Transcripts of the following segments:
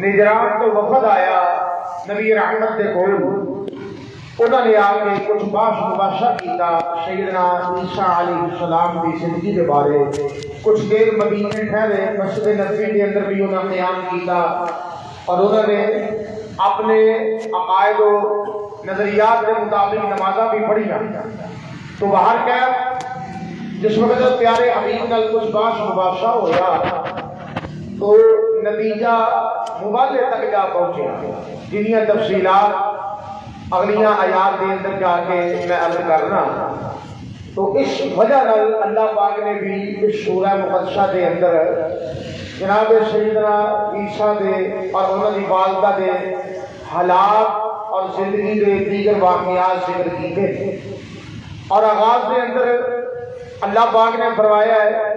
نجران تو وفد آیا نبی رحمت دے کول، انہوں نے آ کے کچھ باش مباشر کیتا سیدنا عیسیٰ علیہ السلام کی زندگی کے بارے. کچھ دیر مدینے ٹھہرے، مسجد نبوی کے اندر بھی انہوں نے قیام کیتا اور انہوں نے اپنے عقائد و نظریات کے مطابق نمازاں بھی پڑھیاں. تو باہر کیا جس وقت پیارے حبیب نال کچھ باش مباشرہ ہوا تو نتیجہ مبالغے تک جا پہنچے، جنیاں تفصیلات اگلیاں آیات کے اندر جا کے میں عرض کرنا. تو اس وجہ نال اللہ پاک نے بھی اس سورہ مقدسہ کے اندر جناب سیدنا عیسیٰ دے اور انہوں کی والدہ دے حالات اور زندگی کے دیگر واقعات ذکر کیتے. اور آغاز کے اندر اللہ پاک نے فرمایا ہے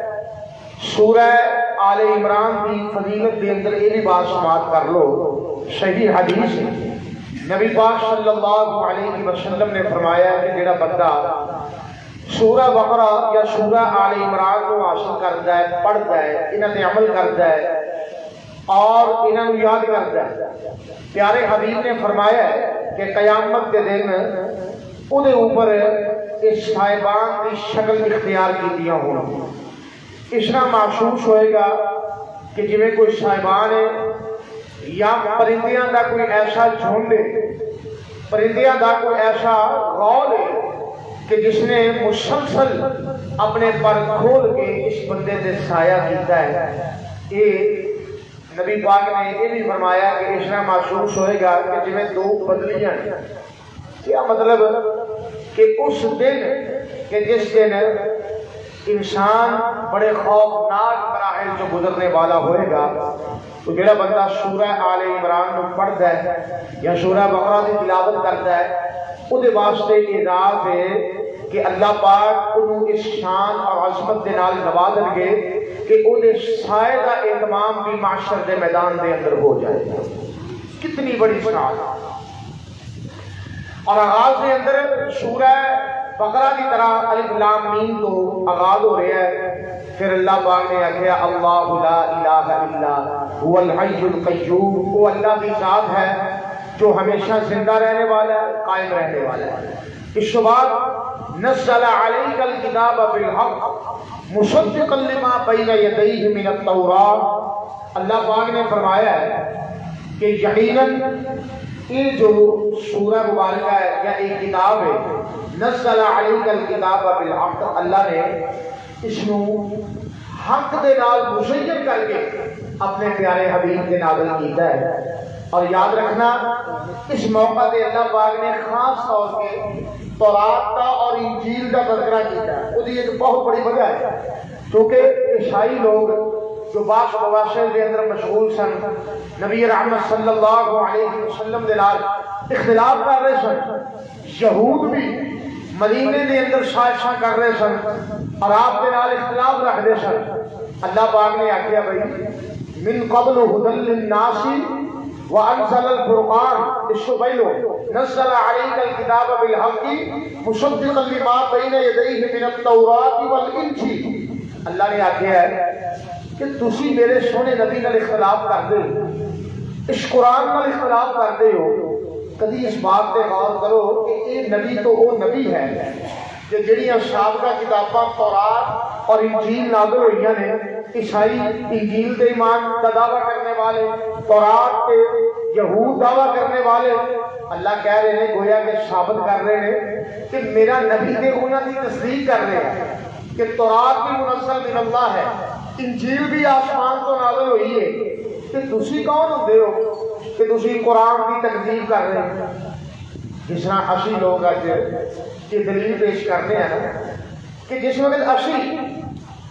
سورہ آل عمران کی فضیلت کے اندر یہ بھی بات سماعت کر لو. صحیح حدیث نبی پاک صلی اللہ علیہ وسلم نے فرمایا کہ جڑا بندہ سورہ بقرہ یا سورہ آل عمران کو حاصل کرتا ہے، پڑھتا ہے، انہاں تے عمل کرتا ہے اور انہاں نو یاد کرتا ہے، پیارے حبیب نے فرمایا ہے کہ قیامت کے دن او دے اوپر اس صاحبان کی شکل اختیار کیتیاں ہوں. اس طرح محسوس ہوئے گا کہ جویں کوئی صاحبان ہے یا پرندیاں دا کوئی ایسا جھنڈ ہے، پرندیاں دا کوئی ایسا غول ہے کہ جس نے مسلسل اپنے پر کھول کے اس بندے سے سایہ کیتا ہے. یہ نبی پاک نے یہ بھی فرمایا کہ اس طرح محسوس ہوئے گا کہ جویں دو بدلیاں. کیا مطلب کہ اس دن کہ جس دن انسان بڑے خوفناک مراحل جو گزرنے والا ہوئے گا، تو جڑا بندہ سورہ آل عمران کو پڑھتا ہے یا سورہ بقرہ کی تلاوت کرتا ہے وہ واسطے اعزاز ہے کہ اللہ پاک انہوں اس شان اور عظمت کے نال نوازن گے کہ وہ سائے کا اہتمام بھی معاشر کے میدان کے اندر ہو جائے گا. کتنی بڑی شان. اور آغاز کے اندر سورہ بقرہ کی طرح الف لام میم تو آغاز ہو رہا ہے. پھر اللہ پاک نے آخیا اللہ لا الہ الا هو الحی القیوم، وہ اللہ کی ذات ہے جو ہمیشہ زندہ رہنے والا ہے، قائم رہنے والا ہے. اس کے بعد نزل علیک الکتاب بالحق مصدقا لما بین یدیہ من التوراۃ. اللہ پاک نے فرمایا ہے کہ یقیناً یہ جو سورہ مبارکہ ہے یا ایک کتاب ہے، نزل علیک الکتاب بالحق، اللہ نے اس نو حق دے نال مزین کر کے اپنے پیارے حبیب کے نازل کیتا ہے. اور یاد رکھنا اس موقع پہ اللہ پاک نے خاص طور پہ تورات کا اور انجیل کا تذکرہ کیتا ہے. وہ ایک بہت بڑی وجہ ہے کیونکہ عیسائی لوگ جو باس مباشر کے اندر مشغول سن، نبی رحمت صلی اللہ علیہ وسلم کے نال اختلاف کر رہے سن. یہود بھی مدینے کے اندر سازشاں کر رہے سن اور آپ کے نال اختلاف رکھتے سن. اللہ پاک نے آخیا بھائی من قبل ھدی للناس وانزل الفرقان، اس سے پہلو نزل علیک الکتاب بالحق مصدقا لما بین یدیہ من التوراۃ والانجیل. اللہ نے آخیا ہے کہ تسی میرے سونے نبی نال اختلاف کرتے ہو، اس قرآن نال اختلاف کرتے ہو. کدی اس بات پہ غور کرو کہ یہ نبی تو وہ نبی ہے کہ جہاں سابقہ کتاباں تورات اور انجیل نازل ہوئی نے. عیسائی انجیل کے ایمان کا دعویٰ کرنے والے، تورات کے یہود دعویٰ کرنے والے، اللہ کہہ رہے ہیں گویا کہ ثابت کر رہے ہیں کہ میرا نبی نے انہوں کی تصدیق کر رہے ہیں کہ تورات بھی منزل من اللہ ہے، انجیل بھی آسمان تو نازل ہوئی ہے. کہ تسی کون ہوتے ہو کہ تسی قرآن کی تکذیب کر رہے ہیں؟ جس طرح اسی لوگ اج یہ دلیل پیش کرتے ہیں کہ جس وقت اسی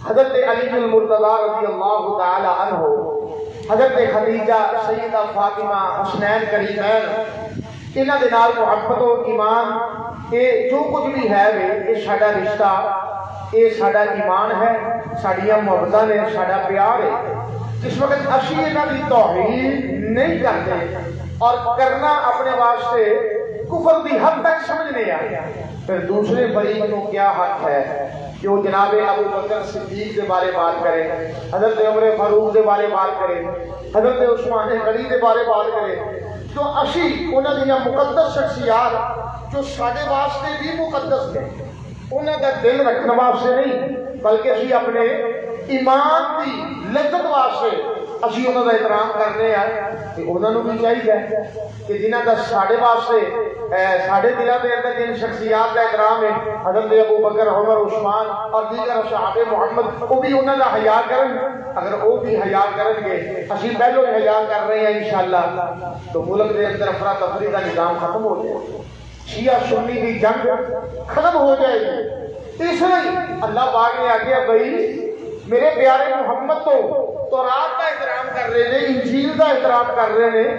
حضرت علی المرتضیٰ رضی اللہ تعالی عنہ، حضرت خدیجہ، سیدہ فاطمہ، حسنین کریمین، انہاں دے نال محبت و ایمان یہ جو کچھ بھی ہے یہ ساڈا رشتہ، یہ ساڈا ایمان ہے، ساڈیاں محبتاں نے، ساڈا پیار ہے. جس وقت اسی انہاں دی توہین نہیں کرتے اور کرنا اپنے واسطے کفر دی حد تک سمجھنے آیا پھر دوسرے فریق کو کیا حق ہے کہ وہ جناب ابو بکر صدیق کے بارے بات کرے، حضرت عمر فاروق کے بارے بات کرے، حضرت عثمان غنی کے بارے بات کرے، جو اسی انہاں دی مقدس شخصیات جو ساڈے واسطے بھی مقدس نے، انہاں دا دل رکھنے واسطے نہیں بلکہ اسی اپنے ایمان دی لذت واسطے اسی انہاں دا احترام کرنے ہیں کہ انہاں نوں بھی چاہیے کہ جنہاں دا ساڈے واسطے ساڈے دلاں دے اندر جن شخصیات کا احترام ہے، حضرت ابو بکر، عمر، عثمان اور دیگر صحابہ محمد، وہ بھی انہاں دا حیا کرن۔ اگر وہ بھی حیا کرن گے، اسی پہلو حیا کر رہے ہیں انشاءاللہ، تو ملک دے اندر افراتفری کا نظام ختم ہو جائے گا، شیعہ سنی کی جنگ ختم ہو جائے گی۔ اس لیے اللہ پاک نے آگیا بھائی میرے پیارے محمد تو رات کا احترام کر رہے ہیں، انجیل کا احترام کر رہے ہیں،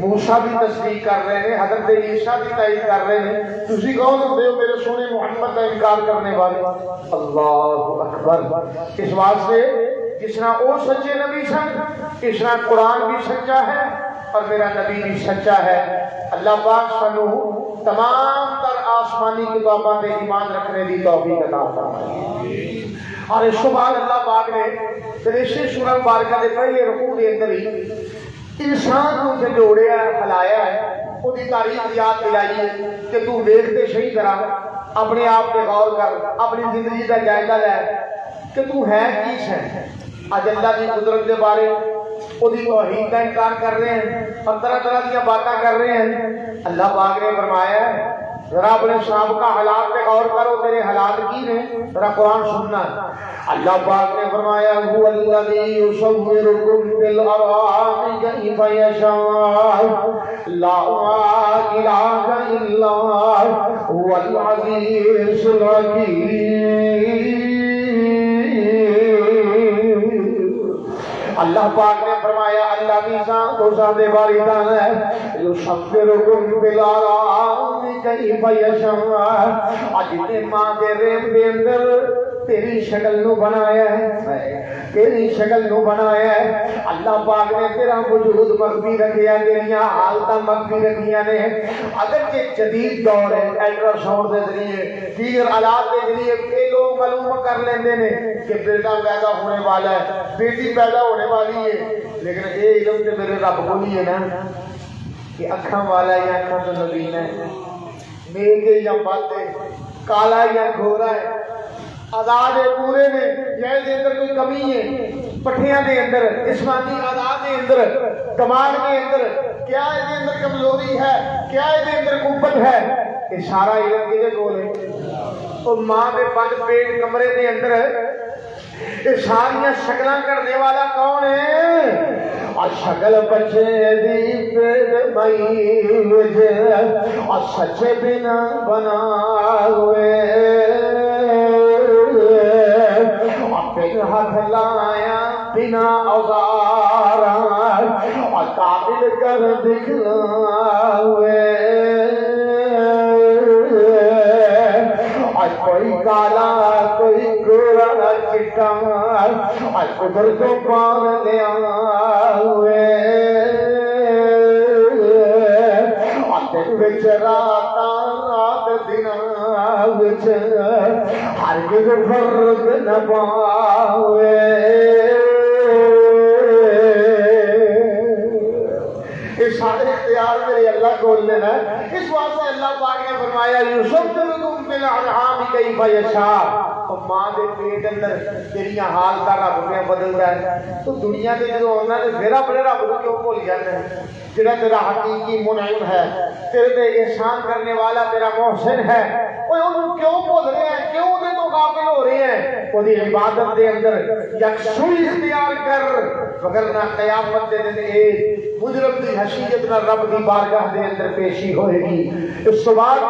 موسیٰ بھی تصدیق کر رہے ہیں، حضرت عیسیٰ بھی تائید کر رہے ہیں، تسی کون ہوتے ہو میرے سونے محمد کا انکار کرنے والے؟ اللہ اکبر۔ اس واسطے جس طرح وہ سچے نبی سن، اس طرح قرآن بھی سچا ہے اور میرا نبی بھی سچا ہے۔ اللہ پاک سنو تمام تر آسمانی کتاباں پہ ایمان رکھنے دی توفیق عطا فرمائے۔ اور اس کے بعد اللہ پاک نے تریسویں سورہ مبارکہ کے پہلے رکوع کے اندر ہی انسان کو سے جوڑیا ہے، ہلایا ہے، وہ دی تاریخ یاد دلائی ہے کہ تو دیکھتے صحیح طرح اپنے آپ پہ غور کر، اپنی زندگی کا جائزہ لے کہ تو ہے کس ہے۔ آج اللہ کی قدرت کے بارے وہ توحید کا انکار کر رہے ہیں اور طرح طرح کی باتیں کر رہے ہیں۔ اللہ پاک نے فرمایا ہے ذرا اپنے سابقہ حالات پہ غور کرو، تیرے حالات کی نے، ذرا قرآن سننا۔ اللہ پاک نے فرمایا هو الذی یصورکم فی الارحام کیف یشاء لا الہ الا هو العزیز الحکیم۔ اللہ پاک نے فرمایا اللہ کی ذات و ذات باری تعالی ہے یصورکم فی الارحام کیف یشاء، اجنے ماں دے رحم دے اندر تیری شکل نو بنایا ہے، تیری شکل نو بنایا ہے۔ اللہ پاک نے تیرا وجود مخفی رکھیا، تیریاں حالتاں مخفی رکھیاں نے۔ اگر کہ جدید دور ہے، الٹرا ساؤنڈ کے ذریعے، دیگر آلات کے ذریعے یہ لوگ معلوم کر لیندے نے کہ بیٹا پیدا ہونے والا ہے، بیٹی پیدا ہونے والی ہے، لیکن یہ علم تو میرے رب کو نہیں ہے نا کہ اکھاں والا یا اکھاں تو نبین ہے، نیک یا بد ہے، کالا یا گھورا ہے، آزاد پورے نے یا دے اندر کوئی کمی ہے، پٹھیاں دے اندر، جسمانی آزاد دے اندر، دماغ دے اندر کیا دے اندر کمزوری ہے، کیا دے اندر قوت ہے، یہ سارا علم کدے کول ہے؟ اور ماں دے بند پیٹ کمرے دے اندر یہ ساریاں شکلاں کرنے والا کون ہے؟ اور شکل بچے دی پیٹ مئی مجھے اور سچے بنا بنا ہوئے پھر ہاتھ لایا بنا اوزار اور قابل کر دکھلائے اور کوئی کالا کوئی گورا چٹا اور قدر کو پار لیا ہوئے اور دن رات رات دن ہرگز فرق نہ پاوے۔ یہ سارے اختیار میرے اللہ کو لینا ہے۔ اس واسطے اللہ پاک نے فرمایا یصورکم فی الارحام کیف یشاء، اور ماں دے پیٹ اندر تیریاں حال کا رب نے بدل رہا ہے تو دنیا کے جو انہوں نے پھر اپنے رب کو کیوں بھول جانا ہے؟ جڑا تیرا حقیقی منعم ہے، تیرے تے احسان کرنے والا تیرا محسن ہے، وہ انہوں کیوں بھول رہے ہیں، کیوں انہیں تو غافل ہو رہے ہیں؟ وہ دی عبادت دے اندر یکسوئی اختیار کر، وگرنہ قیامت دے دن ایک مجرم دی حیثیت نہ رب دی بارگاہ دے اندر پیشی ہوئے گی۔ اس کے بعد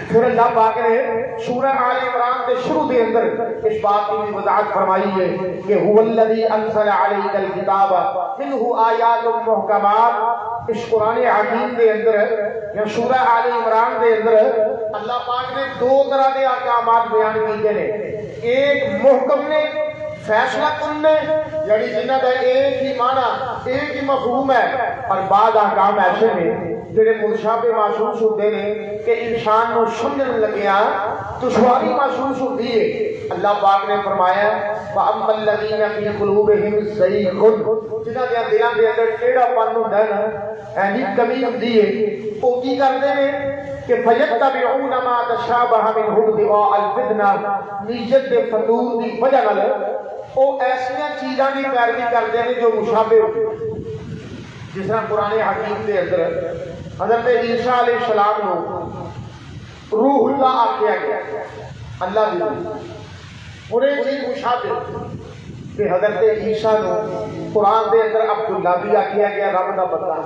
پھر اللہ پاک نے سورہ آل عمران کے شروع کے اندر اس بات کی وضاحت فرمائی ہے کہ هو الذی انزل علیک الکتاب منہ آیات محکمات۔ اس قرآن حکیم کے اندر یا سورہ آل عمران کے اندر اللہ پاک نے دو طرح کے احکامات بیان کیے ہیں، ایک محکم نے فیصلہ کن نے یعنی جنہ کا ایک ہی معنی ایک ہی مفہوم ہے، اور بعض احکام ایسے نے جڑے مشابہ محسوس ہوتے ہیں کہ انسان کو سمجھنے لگیا دشواری محسوس ہوتی ہے۔ اللہ پاک نے فرمایا وَأَمَّا الَّذِينَ فِي قُلُوبِهِمْ زَيْغٌ، جنہاں دے دلاں دے اندر ٹیڑھا پن ہوندا ہے نا، اینی کمی ہوندی ہے، وہ کی کردے نے کہ فَيَتَّبِعُونَ مَا تَشَابَهَ مِنْهُ ابْتِغَاءَ الْفِتْنَةِ، نیت دے فضول دی وجہ نال وہ ایسیاں چیزاں دی پیروی کردے ہیں جو مشابہ ہوتی ہیں۔ جس طرح قرآن حکیم کے اندر حضرت عیسیٰ علیہ السلام کو روح اللہ آکھیا گیا، اللہ دی انہیں چیز مشابہ کہ حضرت عیسیٰ کو قرآن دے اندر عبداللہ بھی آکھیا گیا، رب دا بندہ۔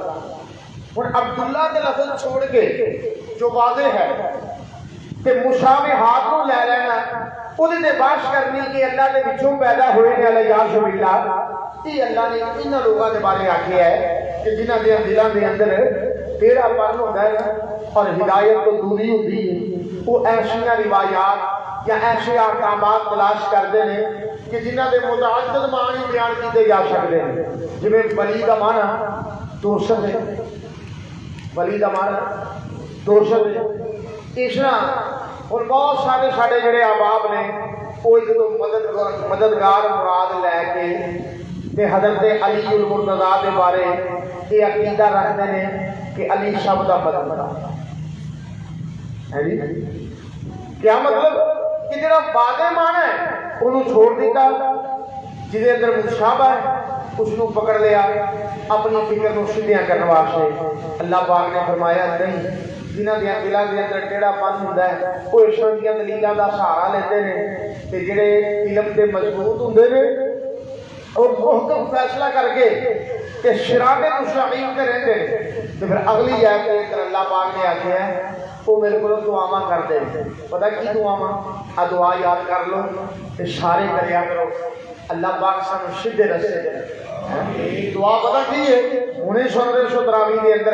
اور عبداللہ کے لفظ چھوڑ کے جو واضح ہے کہ مشابہات کو لے لینا انہیں نے باش کرنی کہ اللہ نے بچوں پیدا ہوئے نے علیہ باللہ، یہ اللہ نے ان لوگوں کے بارے آکھیا ہے کہ جنہ دے دلوں دے اندر ٹیڑھا پن ہوتا ہے اور ہدایت تو دوری ہوتی ہے، وہ ایسیاں روایات یا ایسے احکامات تلاش کرتے ہیں کہ جنہ دے متعدد معنی بیان کیتے جا سکتے ہیں، جویں ولی کا معنی دوست ہے، ولی کا معنی دوست ہے، اس طرح اور بہت سارے ساڈے جڑے احباب نے وہ ایک تو مددگار مراد لے کے حضرت علی المرتضیٰ کے بارے یہ عقیدہ رکھتے ہیں کہ علی سب کا مددگار ہے جی۔ کیا مطلب کہ جڑا واضح معنی ہے انہوں چھوڑ دیتا، جہدے اندر مشابہ ہے اس کو پکڑ لیا اپنی فکر کو سیدھیاں کرنے واسطے۔ اللہ پاک نے فرمایا نہیں، جنہ دیا دلاں دے اندر ٹیڑھا پن ہوندا ہے وہ اس دیاں دلیلاں دا سہارا لیندے نے تے جڑے علم دے مضبوط ہوندے نے وہ محکم فیصلہ کر کے تے صراط مستقیم تے رہندے نے۔ تے پھر اگلی آیت کے اندر اللہ پاک نے آکھیا ہے وہ میرے کو دعاواں کردے، پتہ کی دعاواں؟ آ دعا یاد کر لو تے سارے کریا کرو، اللہ پاک سانو سیدھے رستے دے۔ دعا پتہ کی ہے؟ انہیں سن رہے سو تراویح کے اندر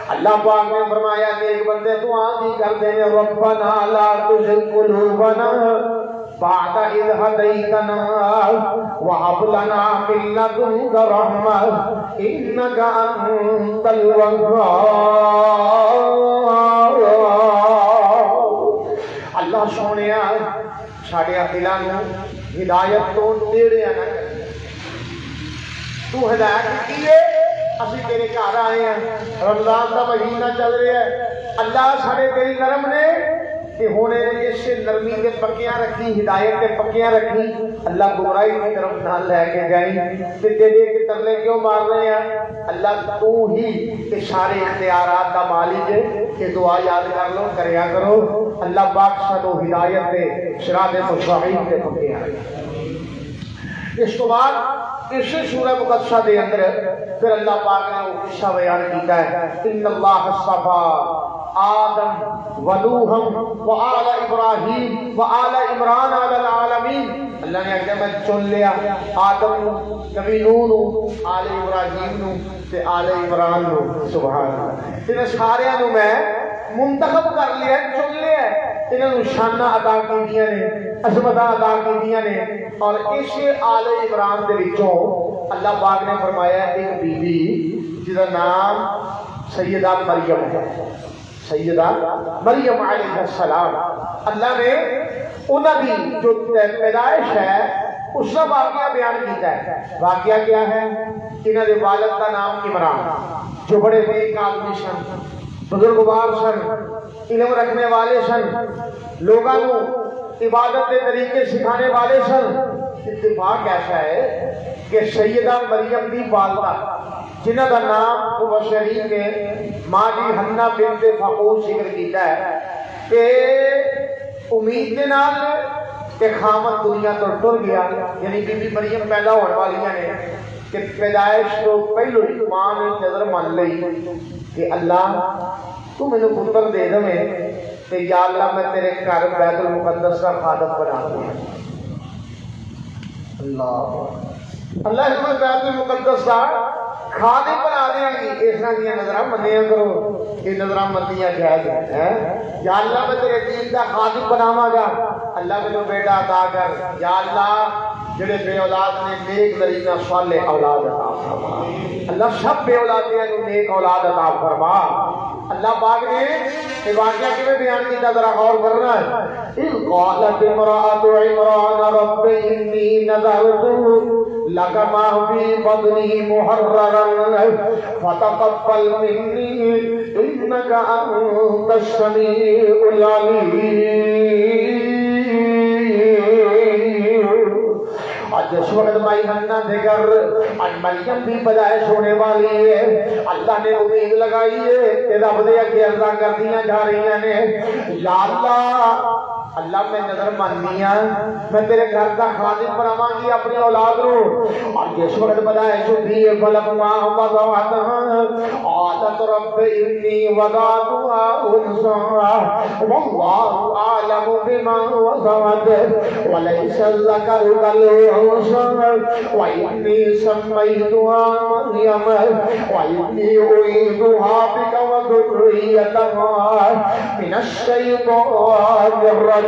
اللہ پاک نے فرمایا کہ ایک بندے دعا کی کرتے ہیں ربنا لا تزغ قلوبنا بعد إذ هديتنا وهب لنا من لدنك رحمة إنك أنت الوهاب۔ اللہ سونیا ساڈے دلاں نوں ہدایت تو ٹیڑھیا نہ کر، تو ہدایت کی ہے، اسی تیرے گھر آئے ہیں، رمضان کا مہینہ چل رہا ہے، اللہ سارے دل نرم نے کہ ہونے اس نرمی کے پکیاں رکھی، ہدایت کے پکیاں رکھی، اللہ گمراہی کی طرف نہ لے کے گئی تے دے کے ترلے کیوں مار رہے ہیں؟ اللہ تو ہی سارے اختیارات کا مالک ہے، کہ دعا یاد کر لو کریا کرو، اللہ پاک سانو ہدایت دے صراط مستقیم تے پکیاں۔ اس کے بعد اس سورہ مقدسہ دے اندر پھر اللہ پاک نے وہ قصہ بیان کیتا ہے ان اللہ اصطفیٰ آدم ونوحا وآل ابراہیم وآل عمران علی العالمین۔ اللہ نے کہا میں چن لیا آدم نو، نبی نوح نو، آل ابراہیم نو تے آل عمران نو، سبحان اللہ، انہاں سارے نو میں منتخب کر لیا، چن لیا، انہوں شانہ عطا کیتیاں نے، عظمتاں عطا کیتیاں نے، اور اس آل عمران دے وچوں اللہ پاک نے فرمایا ایک بی بی جس کا نام سیدہ مریم ہے، سیدہ مریم علیہ السلام، اللہ نے انہوں کی جو پیدائش ہے اس کا واقعہ بیان کیتا ہے۔ واقعہ کیا ہے؟ انہوں نے والد کا نام عمران، جو بڑے نیک آدمی سن، بزرگوار سن، علم رکھنے والے سن، لوگوں کو عبادت کے طریقے سکھانے والے سن۔ اتفاق ایسا ہے کہ سیدہ مریم دی والدہ جنہ کا نام مبشرین نے ماں جی حنہ بنت فقوس ذکر کیتا ہے کہ امید کے نال کہ خامد دنیا تو ٹر گیا، یعنی بی بی مریم پیدا ہونے والیاں نے کہ پیدائش تو پہلو ہی ماں نے نظر مان لئی کہ اللہ تو مجھے پتر دے دے کہ یا اللہ میں تیرے گھر بیت المقدس کا خادم بنا دوں۔ اللہ اس میں بیت المقدس کا خادم بنا دیا گی۔ اس طرح کی نظر منیا کرو، یہ نظر منیا جائز ہے۔ یا اللہ میں تیرے دین کا خادم بناواں گا، اللہ کو بیٹا عطا کر، یا اللہ جڑے بے اولاد نے نیک نرینہ صالح اولاد عطا فرما اللہ سب بے اولادیاں نو نیک اولاد عطا فرما اللہ پاک نے یہ واقعہ کیویں بیان کیتا ذرا غور کرنا ہے اذ قالت امرأة عمران رب انی نذرت لك ما في بطني محررا فتقبل مني انك انت السميع العليم آج اس وقت مائی ہنہ دے گر آج مریم بھی پیدائش ہونے والی ہے اللہ نے امید لگائی ہے کہ رب دے اگے عرضاں کردیاں جا رہی ہیں یا اللہ میں نظر ماننی ہوں میں تیرے گھر کا خادم بناواں گی اپنی اولاد نو اور جس وقت پیدائش ہوتی ہے فلما وضعتها قالت رب انی وضعتها انثى والله اعلم بما وضعت وليس الذكر كالانثى واني سميتها مريم واني اريدها بك وذريتها من الشيطان الرجيم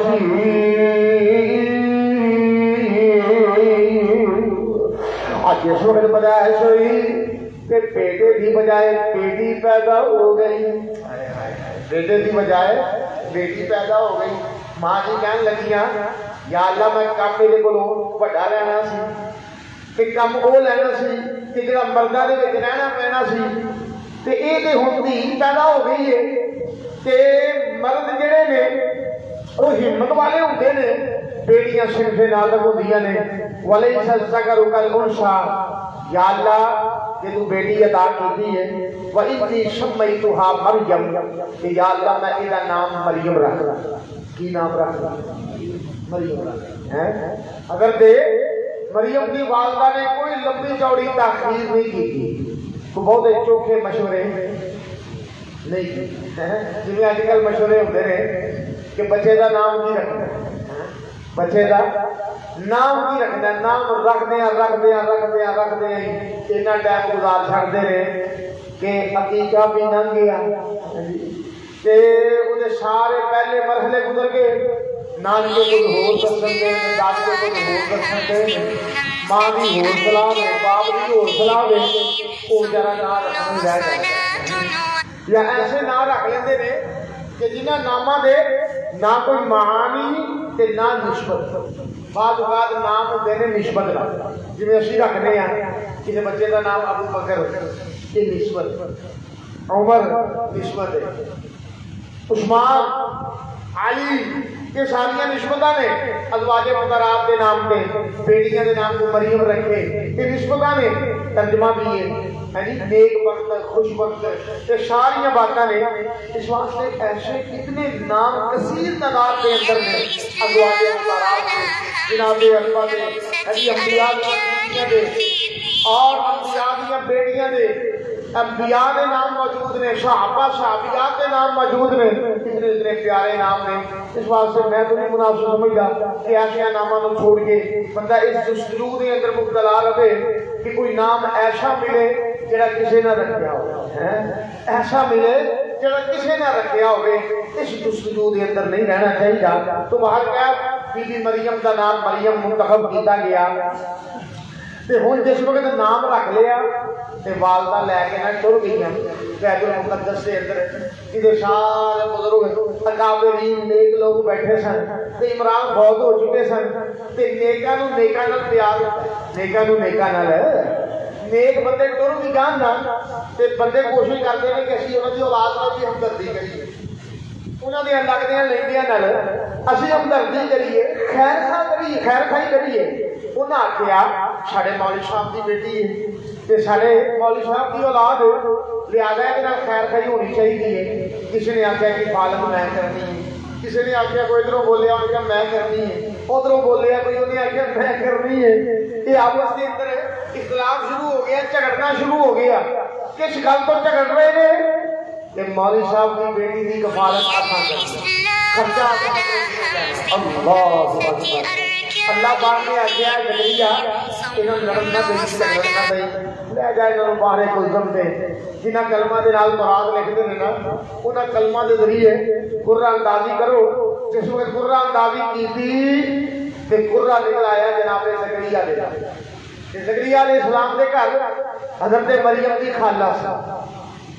آج اس وقت پیدائش ہوئی کہ بیٹے کی بجائے بیٹی پیدا ہو گئی بیٹے کی بجائے بیٹی پیدا ہو گئی ماں جی کہنے لگیاں یا اللہ میں کام میرے کو بڑا لینا سی کہ کم وہ لینا سی کہ جڑا مردہ دے وچ رہنا پینا سی تے اے تے ہن دی پیدا ہو گئی ہے کہ مرد جڑے نے وہ ہمت والے ہوتے نے بیٹیاں صرف نازک ہوندیاں نے ولیس الذکر کالانثی یا اللہ کہ تو بیٹی عطا کیتی ہے وانی سمیتها مریم کہ یا اللہ میں اس کا نام مریم رکھ رہا کی نام رکھ رہا مریم رکھ ہیں اگر دے مریم کی والدہ نے کوئی لمبی چوڑی تاخیر نہیں کی تو بہت چوکھے مشورے نہیں جی اج کل مشورے ہوتے ہیں کہ بچے کا نام کی رکھنا بچے کا نام کی رکھنا نام رکھدے اتنا ٹائم گزار چھڑتے رہے کہ عقیقہ بھی لنگ گیا تے وہ سارے پہلے مرحلے گزر گئے نانکے کچھ ہور کر سکتے ہیں دادے کچھ ہور کر سکتے ہیں ماں بھی ہور سلاح دے باپ بھی ہور سلاح دے وہ ذرا نہ رکھنے رہ جائے یا ایسے نہ رکھ لیندے نے کہ جنہ نامہ دے نہ کوئی معانی تے نہ نسبت بعض اوقات نام ہوتے ہیں نسبت کا جی اسی رکھنے ہیں کسی بچے کا نام ابو بکر یہ نسبت عمر نسبت ہے عثمان علی یہ ساری نسبتاں نے ازواج مطہرات کے نام پہ بیٹیاں کے نام کو مریم رکھے یہ نسبتاں نے ترجمہ بھی ہے جی نیک وقت خوش وقت یہ ساری باتیں نے اس واسطے ایسے کتنے نام کثیر تعداد کے اندر نے ازواج مطہرات کے جناب اربا دے انبیاء دے اور انبیاء دی بیٹیاں دے انبیاء کے نام موجود نے صحابہ صحابیات کے نام موجود نے اتنے اتنے پیارے نام نے اس واسطے میں تو نہیں مناسب سمجھتا کہ ایسے ناموں کو چھوڑ کے بندہ اس جستجو کے اندر مبتلا رہے کہ کوئی نام ایسا ملے جڑا کسی نہ رکھیا ہو ایسا ملے جڑا کسی نہ رکھیا ہوئے اس جستجو کے اندر نہیں رہنا چاہیے تو باہر کیا بی بی مریم کا نام مریم منتخب کیتا گیا تے ہن جس وقت نام رکھ لیا تے والدہ لے کے نہ ٹر گئی بیت المقدس کے اندر ادھر سارے بزرگ اکابرین نیک لوگ بیٹھے سن تے عمران بہت ہو چکے سن تے نیکاں نو نیکاں نال پیار نیکاں نو نیکاں نال نیک بندے ٹر بھی جان نا تے بندے کوشش کرتے ہیں کہ اسی انہاں دی اولاد نال بھی ہمدردی کریے انہاں دی لگدیاں لیندیاں نال اسی ہمدردی کریے خیر خائی کریے انہاں آکھیا ساڈے مولوی صاحب دی بیٹی ہے تے ساڈے مولوی صاحب دی اولاد لہذا یہ خیر خائی ہونی چاہیے کسی نے آخیا کہ فالم میں کرنی ہے کسی نے آخیا کوئی ادھروں بولیا انہیں کہا میں کرنی ہے ادھروں بولیا کوئی انہیں آخیا میں کرنی ہے یہ آپس کے اندر اختلاف شروع ہو گیا جھگڑنا شروع ہو گیا کس گل تو جھگڑ رہے ہیں کہ مولوی صاحب کی بیٹی کی کفالت آسان کرنا خرچہ آسان کرنا اللہ پاک نے آخیا جلیا انہوں نے لڑنا دے لڑنا دے لے جائے انہوں باہر کلزم دے جنہ کلمہ دے نال مراد لکھتے ہیں نا انہاں کلمہ دے ذریعے قرآن اندازی کرو جس وقت قرآن اندازی کی تھی تے قرہ نکل آیا جناب زکریا دے زکریا علیہ السلام دے گھر حضرت مریم دی خالہ سی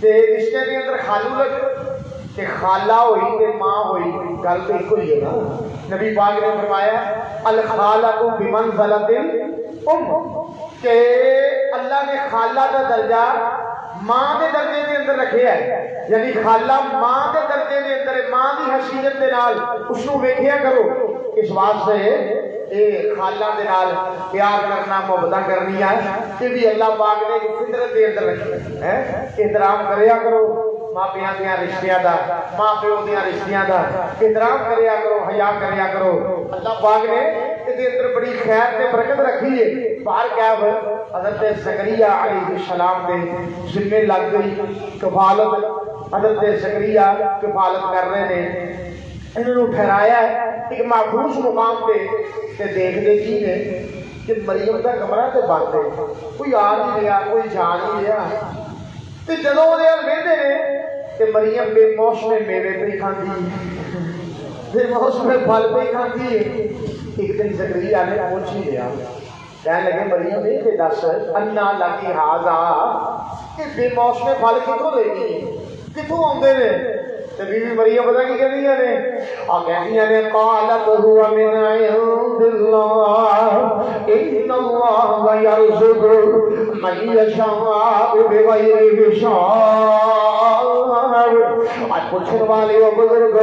تے رشتے دے اندر خالو لگے کہ خالہ ہوئی تے ماں ہوئی گل تو ایک ہوئی ہے نا. نبی پاک نے فرمایا الخالۃ بمنزلۃ کہ اللہ نے خالہ کا درجہ ماں کے درجے کے اندر رکھے ہے. یعنی خالہ ماں کے درجے کے اندر ماں کی حیثیت کے نال اس کو ویکھیا کرو. اس واسطے اے خالہ دے نال پیار کرنا محبت کرنی ہے کہ بھی اللہ پاک نے فطرت کے اندر رکھی ہے. احترام کریا کرو ماں پیاں دیاں رشتیاں دا, ماں پیو دیاں رشتیاں دا احترام کریا کرو, حیا کریا کرو. اللہ پاک نے اس دے اندر بڑی خیر تے برکت رکھی ہے. باہر کیا ہے حضرت زکریا علیہ السلام دے ذمے لگ گئی کفالت. حضرت زکریا کفالت کر رہے ہیں, انہوں نے ٹھہرایا ہے ایک محفوظ مقام پہ تے دیکھ دے کی نے کہ مریم کا کمرہ تے بند ہے, کوئی آ نہیں رہا, کوئی جا نہیں رہا. تے جدوں وہ ویندے نے تے مریم بے موسم میوے پہ کھاندی, بے موسم پھل پہ کھاندی. ایک دن زکریا نے پوچھ ہی لیا, کہنے لگے مریم یہ دس انا لگی ہاذا کہ بے موسم پھل کتوں لے گی, کتوں آتے نے؟ تے بی بی مریم پتہ کی کہندی نے, آ کہندی نے قالت هو من عند اللہ ان اللہ یرزق من یشاء بغیر حساب. آج پوچھنے والے ہو بزرگ,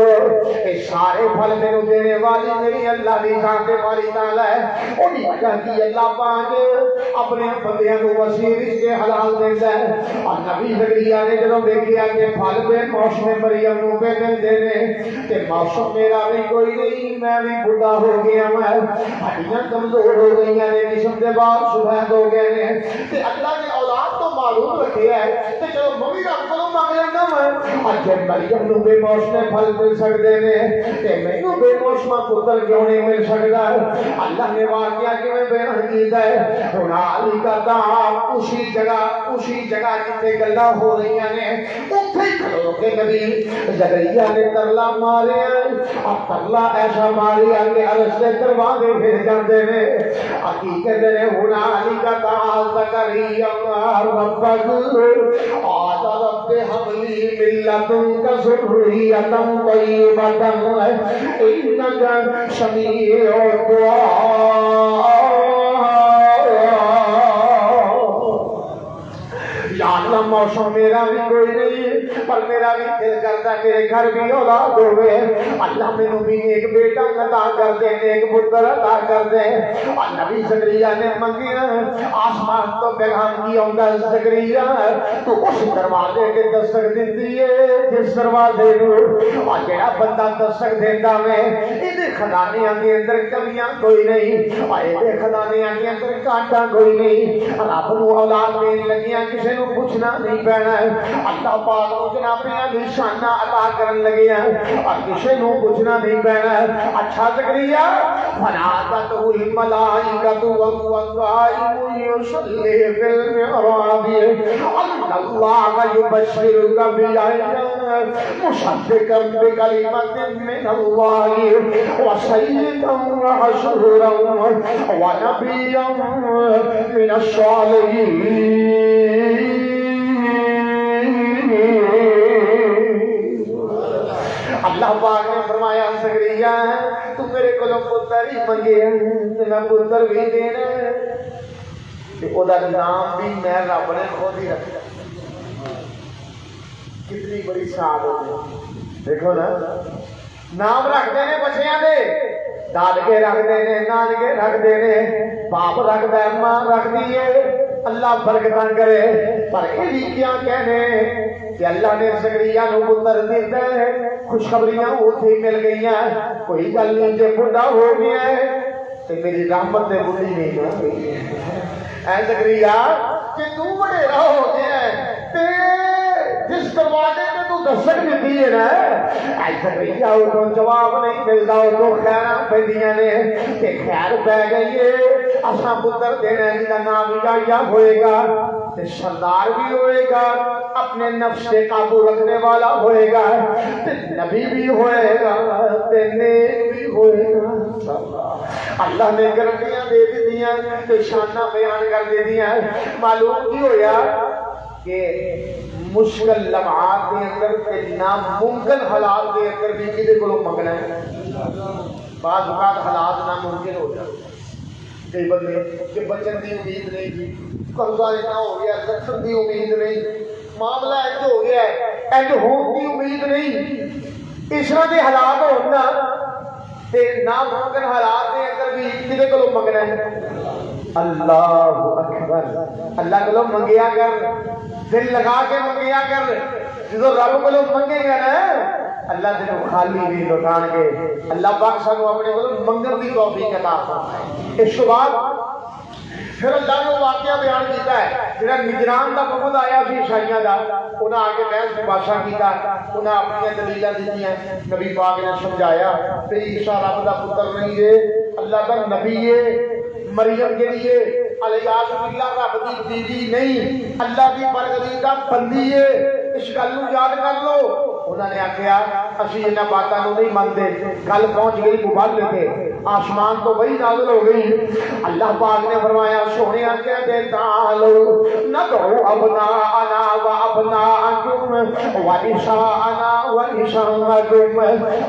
یہ سارے پھل میرے دینے والی میری اللہ دی ذات باری تعالی ہے. انہی وجہ کی اللہ پاک اپنے بندیاں کو وسیع رزق حلال دیندا ہے. اور نبی زکریا نے جدوں دیکھیا کہ پھل بے موسم مریم نو پہ دے نے تے موسم میرا بھی کوئی نہیں, میں بھی بڈھا ہو گیا, میں ہڈیاں کمزور ہو گئی نے, جسم دے بال سفید ہو گئے نے, تے اللہ نے اولاد تو معلوم رکھیا ہے تے چلو ممی رب کو مانگ لینا میں. اج مریم نو بے موسم پھل مل سکدے نے تے مینوں بے موسم پتر کیوں نہیں مل سکدا؟ اللہ نے واقعہ کیویں بیان کیتا ہے. ہن علی کردا اسی جگہ جتھے گلاں ہو رہیاں نے اوتھے کھلو کے نبی زکریا نے ترلا ماریا, اور ترلا ایسا ماریا کہ عرش کے دروازے پھر جاندے نے. حقیقت نے ہن علی کردا زکریا ربک آج رب حبلی ملتن کا ذریتم طیبتم انکا سمیع الدعاء. یا اللہ موسم میرا بھی کوئی نہیں پر میرا بھی دل کرتا میرے گھر بھی اولاد ہوئے. اللہ میں بھی ایک بیٹا عطا کر دے, ایک پتر عطا کر دے. اور نبی زکریا نے منگیا, آسمان تو پیغام کی آندا زکریا تو اس دروازے کے دستک دیندی ہے جس دروازے نو, اور جڑا بندہ دستک دیندا میں ایدے خزانیاں دے اندر کمیاں کوئی نہیں, اور ایدے خزانیاں دے اندر کانٹا کوئی نہیں. رب نو اولاد دین لگیاں کسے نو پوچھنا نہیں پینا ہے. اللہ پاک نو جناب نشانہ عطا کرن لگے ہیں اور کسے نو پوچھنا نہیں پینا ہے. اچھا زکریا فنادته الملائکۃ وهو قائم یصلی فی المحراب ان اللہ یبشرک بیحیٰ مصدقا بکلمۃ من اللہ وسیدا وحصورا ونبیا من الصالحین. اللہ پاک نے فرمایا زکریا تو میرے کو پتر ہی منگے تے میں پتر بھی دینا تے او دا نام بھی میں رب نے خود ہی رکھا. کتنی بڑی سعادت ہے دیکھو نا, نام رکھتے ہیں بچیاں دے, دادکے رکھتے ہیں, نانکے رکھتے ہیں, باپ رکھتا ہے, ماں رکھتی ہے. اللہ برکتاں کرے. پر یہ کیا کہنے کہ اللہ نے زکریا نو پتر دیتا ہے, خوشخبریاں اوتھے مل گئی ہیں. کوئی گل نہیں جے بڈھا ہو گیا ہے تے میری رحمت تے بڈھی نہیں ہو گئی. اے زکریا کہ تو وڈیرا ہو گیا ہے تے جس دروازے تے تو دستک دیتی ہے نا, اے زکریا او جواب نہیں ملدا, او خیراں پیندیاں نے کہ خیر پہ گئی ہے, اساں پتر دینا جی دا نام یحییٰ ہوئے گا تے سردار بھی ہوئے گا, اپنے نفس سے قابو رکھنے والا ہوئے گا, تے نبی بھی ہوئے گا, تے نیک بھی ہوئے گا. اللہ نے گارنٹیاں دے دیاں تے شاناں بیان کر دے دیاں. معلوم کی ہویا کہ مشکل لمحات کے اندر تے ناممکن حالات کے اندر بھی کدے کولوں منگنا ہے. بعض اوقات حالات ناممکن ہو جاتے کئی بندے کہ بچن کی امید نہیں, قرضہ اتنا ہو گیا, رکھن کی امید نہیں, معاملہ انج ہو گیا ہے, انج ہون کی امید نہیں. اس طرح کے حالات ہونا تے ناممکن حالات کے اندر بھی کدے کولوں منگنا ہے. اللہ اکبر, اللہ کولوں منگیا کر, دل لگا کے منگیا کر. جدو رب کولوں منگے گا نا اللہ تینوں خالی نہیں لوٹان گے. اللہ پاک سانو اپنے کولوں منگن دی توفیق عطا فرمائے. اس کے بعد پھر اللہ نے واقعہ بیان کیتا ہے جڑا نجران دا وفد آیا سی عیسائیاں دا, انہاں آ کے بحث مباحثہ کیتا, انہاں اپنی دلیلاں دتیاں. نبی پاک نے سمجھایا کہ عیسیٰ رب دا پتر نہیں ہے, اللہ دا نبی ہے. مریم جڑی ہے علیہ باللہ رب دی بیوی نہیں, اللہ دی برگزیدہ بندی ہے. اس گل نوں یاد کر لو. انہوں نے آخیا اسی انہاں باتاں نوں نہیں منتے. گل پہنچ گئی مبلغ کے, آسمان تو وہی نازل ہو گئی. اللہ پاک نے فرمایا سونے کہہ دے تعالو ندعو ابناءنا وابناءکم ونساءنا ونساءکم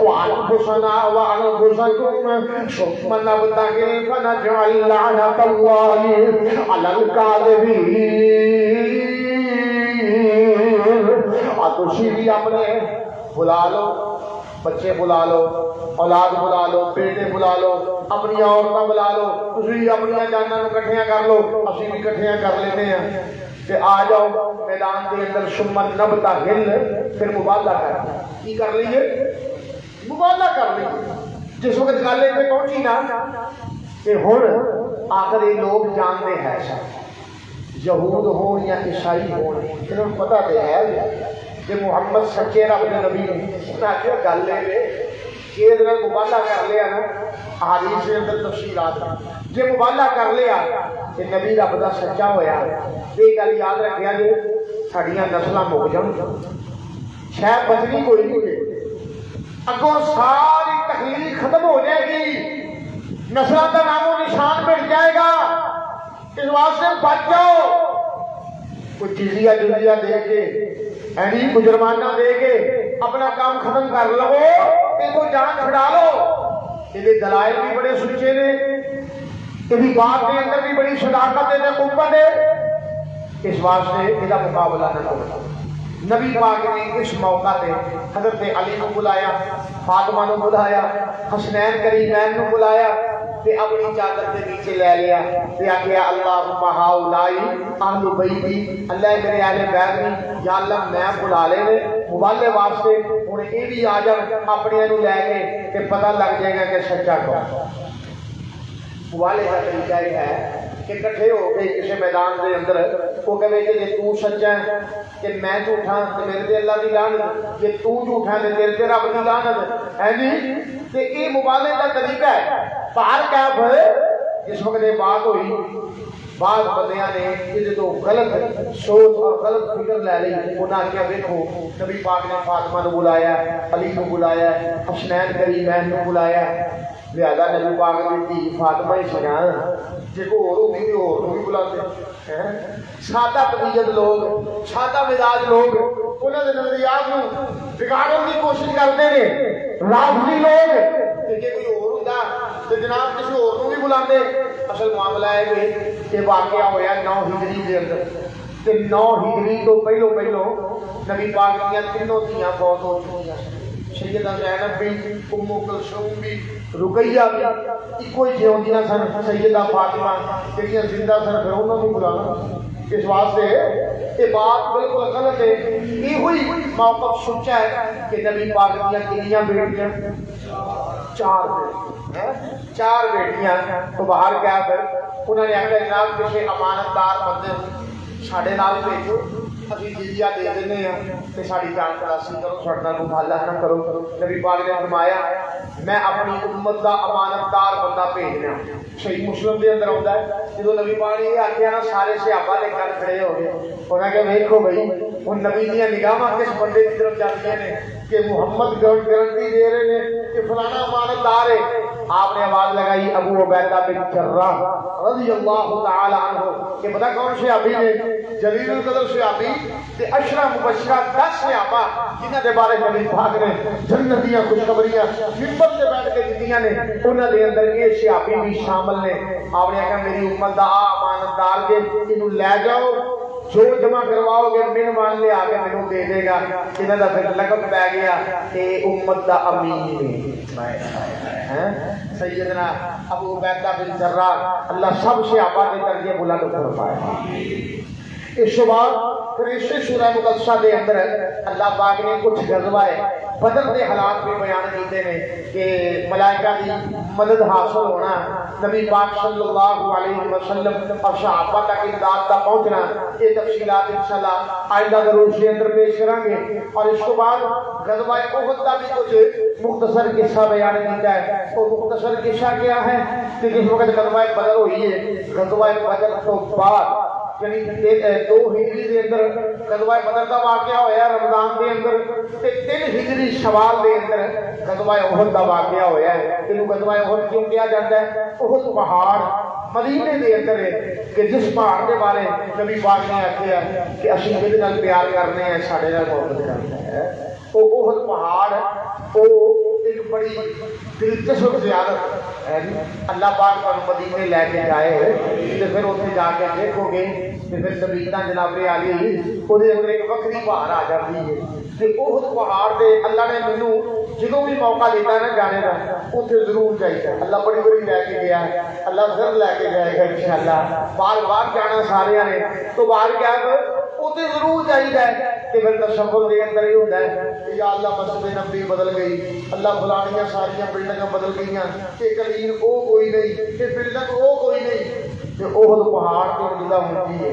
وانفسنا وانفسکم ثم نبتہل فنجعل لعنت اللہ علی الکاذبین. تسی بھی اپنے بلا لو, بچے بلا لو, اولاد بلا لو, بیٹے بلا لو, اپنی عورتیں بلا لو, تسی اپنی جاناں نوں کٹھیاں کر لو, اسی بھی کٹھیاں کر لیتے ہیں کہ آ جاؤ میدان کے اندر. سمن نبتہل, پھر مبالغہ کر, کی کر لیے مبالغہ کر لیے. جس وقت گل پہ پہنچی نا کہ ہن آخر یہ لوگ جانتے ہیں یہود ہوں یا عیسائی ہوں, انہوں پتہ تو ہے کہ محمد سچے رب کے نبی نے. انہیں آخیا گل یہ کہ یہ مبالغہ کر لیا نا, حدیث کے اندر تفصیلات جی مبالغہ کر لیا کہ نبی رب کا سچا ہویا, یہ گل یاد رکھیا جی ساڈیاں نسلاں مک جان, شاید بچنی کوئی نہیں, اگوں ساری تخلیق ختم ہو جائے گی, نسلوں کا نام و نشان مٹ جائے گا. اس واسطے بچ جاؤ. کوئی جزیہ جزیہ دے کے اینی کچھ جرمانہ دے کے اپنا کام ختم کر لو, یہ جان چھڑا لو. یہ دلائل بھی بڑے سچے نے, یہ بات کے اندر بھی بڑی صداقت ہے, قوت ہے. اس واسطے یہ مقابلہ نہ کرو. نبی پاک نے اس موقع پہ حضرت علی کو بلایا, فاطمہ کو بلایا, حسنین کریمین کو بلایا, تے اپنی چادر کے نیچے لے لیا تے آخیا اللہم ہؤلائی اہل بیتی, اللہ میرے اہل بیت نے یا اللہ میں بلا لے مبالغے واسطے. ہن یہ بھی آ جان اپنے نوں لے کے تے پتہ لگ جائے گا کہ سچا کون. مبالغے کا طریقہ یہ ہے کہ کٹھے ہو کے کسی میدان کے اندر وہ کہے کہ جی تو سچا ہے کہ میں جھوٹا تو میرے تے اللہ کی لعنت, جی تو جھوٹا تو میرے تے رب کی لعنت ہے جی. تے یہ مبالغے کا طریقہ ہے. پار کیف جس وقت یہ بات ہوئی, بعض بندیاں نے یہ تو غلط سوچ اور غلط فکر لے لی. انہاں آخیا دیکھو نبی پاک نے فاطمہ کو بلایا, علی کو بلایا, حسنین کریمین کو بلایا, لہذا نبی پاک نے دی فاطمہ ہی سنا جی کو اور ہوگی تو اور بھی بلاتے ہیں. سادہ طبیعت لوگ, سادہ مزاج لوگ انہوں نے نظریات کو بگاڑنے کی کوشش کرتے ہیں. رافضی لوگ کہ کوئی اور ہوتا تو جناب کسی اور کو بھی بلاتے. اصل معاملہ ہے کہ یہ واقعہ ہوا 9 ہجری کے اندر, تے 9 ہجری تو پہلو نبی پاک دیا تینوں دھیاں بہت ہو چکیاں. سیدہ زینب بھی, ام کلثوم بھی, رقیہ بھی ایکو ہی جیوندیاں سن. سیدہ فاطمہ جہاں زندہ سن پھر انہوں نے بلانا. اس واسطے یہ بات بالکل غلط ہے. یہ ہوئی موقف سچا ہے کہ نبی پاک دیا کنیاں بیٹیاں, 4 بیٹیاں. تو باہر کیا پھر انہوں نے آخیا جناب کسی امانتدار بندے ساڈے نال بھیجو, ابھی جزیہ دے دینے ہیں کہ ساری جان تلاشی کرو, ساڈے نال مبالغہ نہ کرو. نبی پاک نے فرمایا میں اپنی امت دا امانتدار بندہ بھیجنا. صحیح مسلم کے اندر آتا ہے جب نبی پاک نے یہ آخیا نا سارے صحابہ لے کر کھڑے ہو گئے. انہوں نے کہا ویکھو بھائی ہن نبی دیا نگاہاں کس بندے کی طرف جاتی ہیں کہ محمد گارنٹی دے رہے ہیں کہ فلانا امانتدار ہے, آپ نے آواز لگائی ابو عبیدہ بن جراح رضی اللہ تعالی عنہ کہ پتہ کون صحابی نے؟ جلیل القدر صحابی تے اشرا مبشرہ 10 صحابہ جنہاں دے بارے نبی پاک نے جنت دیاں خوشخبریاں منبر تے بیٹھ کے دتیاں نے، انہاں دے اندر یہ صحابی بھی شامل نے۔ آپ نے کہا میری امت دا امانتدار کے انہوں لے جاؤ، جو جمع کرواؤ گے من مان لے آگے مینوں دے دے گا۔ انہاں دا پھر لقب پہ گیا کہ امت دا امین ہے سیدنا ابو عبیدہ بن جراح، اللہ سب صحابہ کے درجے بلند فرمائے۔ اس کے بعد پھر اس سورہ مقدسہ دے اندر اللہ پاک نے کچھ غزوہ بدر کے حالات بھی بیان کیتے ہیں کہ ملائکہ کی مدد حاصل ہونا، نبی پاک صلی اللہ علیہ وسلم اور صحابہ تک امداد کا پہنچنا، یہ تفصیلات انشاءاللہ آئندہ دروس کے اندر پیش کریں گے۔ اور اس کے بعد غزوہ احد کا بھی کچھ مختصر قصہ بیان کیا ہے۔ تو مختصر قصہ کیا ہے کہ جس وقت غزوہ بدر ہوئی ہے، غزوہ بدر تو بعد یعنی 2 ہجری دے اندر غزوہ بدر کا واقعہ ہویا رمضان دے اندر، تے 3 ہجری شوال دے اندر غزوہ احد کا واقعہ ہویا ہے۔ انہوں غزوہ احد کیوں کیا جاتا ہے؟ احد پہاڑ مدینے دے اندر ہے کہ جس پہاڑ کے بارے نبی پاک نے آخیا کہ اسی یہ نال پیار کرنے ہیں، ساڈے نال محبت کرنا ہے۔ وہ احد پہاڑ وہ ایک بڑی دلچسپ زیارت ہے۔ اللہ پاک کو مدینے لے کے جائے تو پھر اتنے جا کے دیکھو گے تو پھر نبیتا جناب علی وہ اندر ایک وکری پہاڑ آ جاتی ہے کہ احد پہاڑ دے اللہ نے مینوں جدوں بھی موقع دیتا ہے نا جانے کا اتنے ضرور جائیے۔ اللہ بڑی بڑی لے کے گیا ہے، اللہ پھر لے کے جائے گا انشاءاللہ۔ بار بار جانا سارے نے تو بار کیا اتنے ضرور جائیے کہ پھر تشکر دے اندر ہی ہوتا ہے کہ یا اللہ مسجد نبوی بدل گئی، اللہ فلانیاں ساریاں بلڈنگاں بدل گئیاں، کہ کلیر وہ کوئی نہیں، کہ بلڈنگ وہ کوئی نہیں، کہ احد پہاڑ تو جدا ہوتی ہے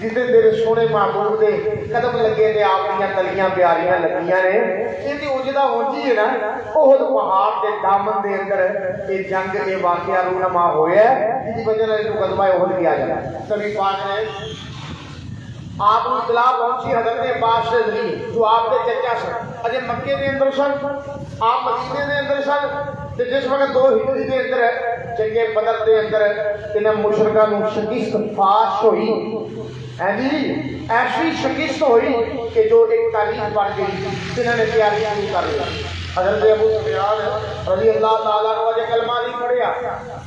جسے تیرے سونے محبوب دے قدم لگے نے آپ کی تلیاں پیاریاں لگیاں نے، یہ اجدا ہوتی ہے نا احد پہاڑ کے دامن دے اندر یہ جنگ یہ واقعہ رونما ہوا ہے، جس وجہ سے غزوہ احد کیا جاتا ہے۔ نبی پاک نے آپ کو اطلاع پہنچی حضرت عباس سے ذریعے جو آپ کے چچا سن، اجے مکے دے اندر سن، آپ مدینے دے اندر سن، تے جس وقت 2 ہجری دے اندر جنگ بدر دے اندر انہاں مشرکاں نوں شکست فاش ہوئی ہے جی، ایسی شکست ہوئی کہ جو ایک تاریخ بن گئی، انہوں نے تیاری شروع کر لی۔ حضرت ابو سفیان رضی اللہ تعالیٰ عنہ نے کلمہ نہیں پڑھیا،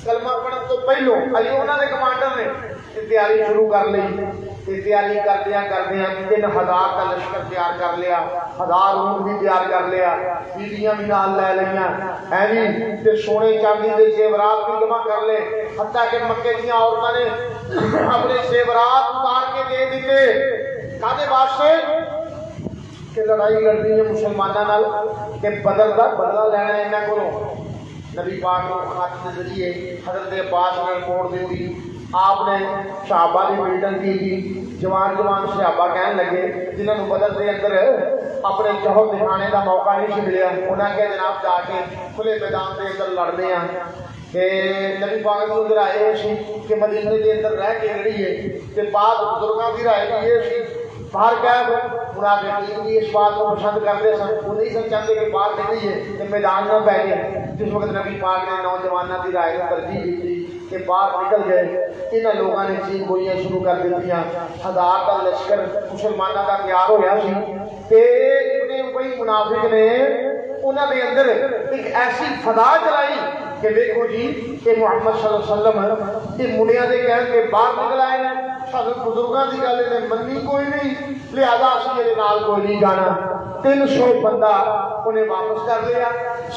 کلمہ پڑھن تو پہلو علی انہوں نے کمانڈر نے تیاری شروع کر لی۔ تیاری کردیاں 3000 کا لشکر تیار کر لیا، 1000 اونٹ بھی تیار کر لیا، بیبیاں بھی نال لے لیاں ہے جی، تے سونے چاندی دے زیورات بھی جمع کر لے، حتیٰ کہ مکے دیاں عورتاں نے اپنے زیورات اتار کے دے دیتے کادے واسطے کہ لڑائی لڑنی ہے مسلمانوں نال کہ بدر دا بدلہ لینا ہے انہاں کولوں۔ نبی پاک نے خط کے ذریعے حضرت عباس نے رپورٹ دی، آپ نے صحابہ کی میٹنگ کی، جوان صحابہ کہنے لگے جنہوں نے بدر دے اندر اپنے جوہر دکھانے کا موقع نہیں ملیا، انہوں نے جناب جا کے کھلے میدان کے اندر لڑنے ہیں کہ نبی پاک کی ادھر آئے سی کہ مدینے کے اندر رہ کے لڑی ہے کہ بعد بزرگوں کی رائے بھی یہ سی باہر کیا منافقین بھی اس بات کو پسند کرتے سن، وہ نہیں سن چاہتے کہ باہر نکلیے کہ میدان نہ پہ گئے۔ جس وقت نبی پاک نے نوجوانوں کی رائے کو ترجیح دی تھی کہ باہر نکل گئے، انہاں لوگوں نے چین گوئیاں شروع کر دیا، 1000 کا لشکر مسلمانوں کا تیار ہوا سی کہ ابن ابی منافق نے انہوں نے اندر ایک ایسی فضا چلائی کہ دیکھو جی کہ محمد صلی اللہ علیہ وسلم یہ منڈیاں دے کہہ کے باہر نکل آئے ہیں، سارے بزرگوں کی گل نے منی کوئی نہیں، لہذا اسی یہ نال کوئی نہیں جانا۔ 300 بندہ انہیں واپس کر لیا،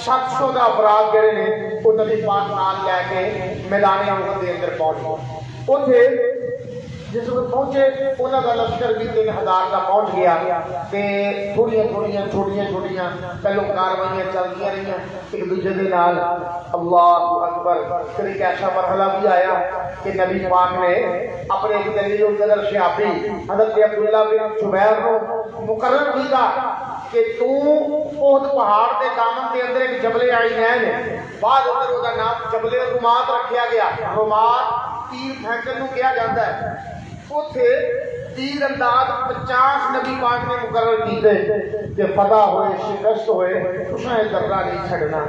700 کا افراد جڑے نے وہ نبی پاک نال لے کے میدان احد کے اندر پہنچے۔ اتنے جس وقت پہنچے انہوں کا لشکر بھی 3000 کا پہنچ گیا کہ تھوڑیاں چھوٹیاں پہلو کاروائیاں چلتی رہی ایک دوسرے کے نال۔ اللہ اکبر، پھر ایک ایسا مرحلہ بھی آیا کہ نبی پاک نے اپنے ایک جلیل القدر صحابی حضرت عبداللہ بن زبیر کو مقرر کیا کہ تو احد پہاڑ کے دامن کے اندر ایک جبل عینین ہے، بعد اندر وہ نام جبل رمات رکھا گیا، رمات تیر پھینکن کو کیا جاتا ہے، اتنے تیر انداز 50 نبی پاک نے مقرر کیتے کہ فتح ہوئے شکست ہوئے اس نے ذرہ نہیں چھڑنا۔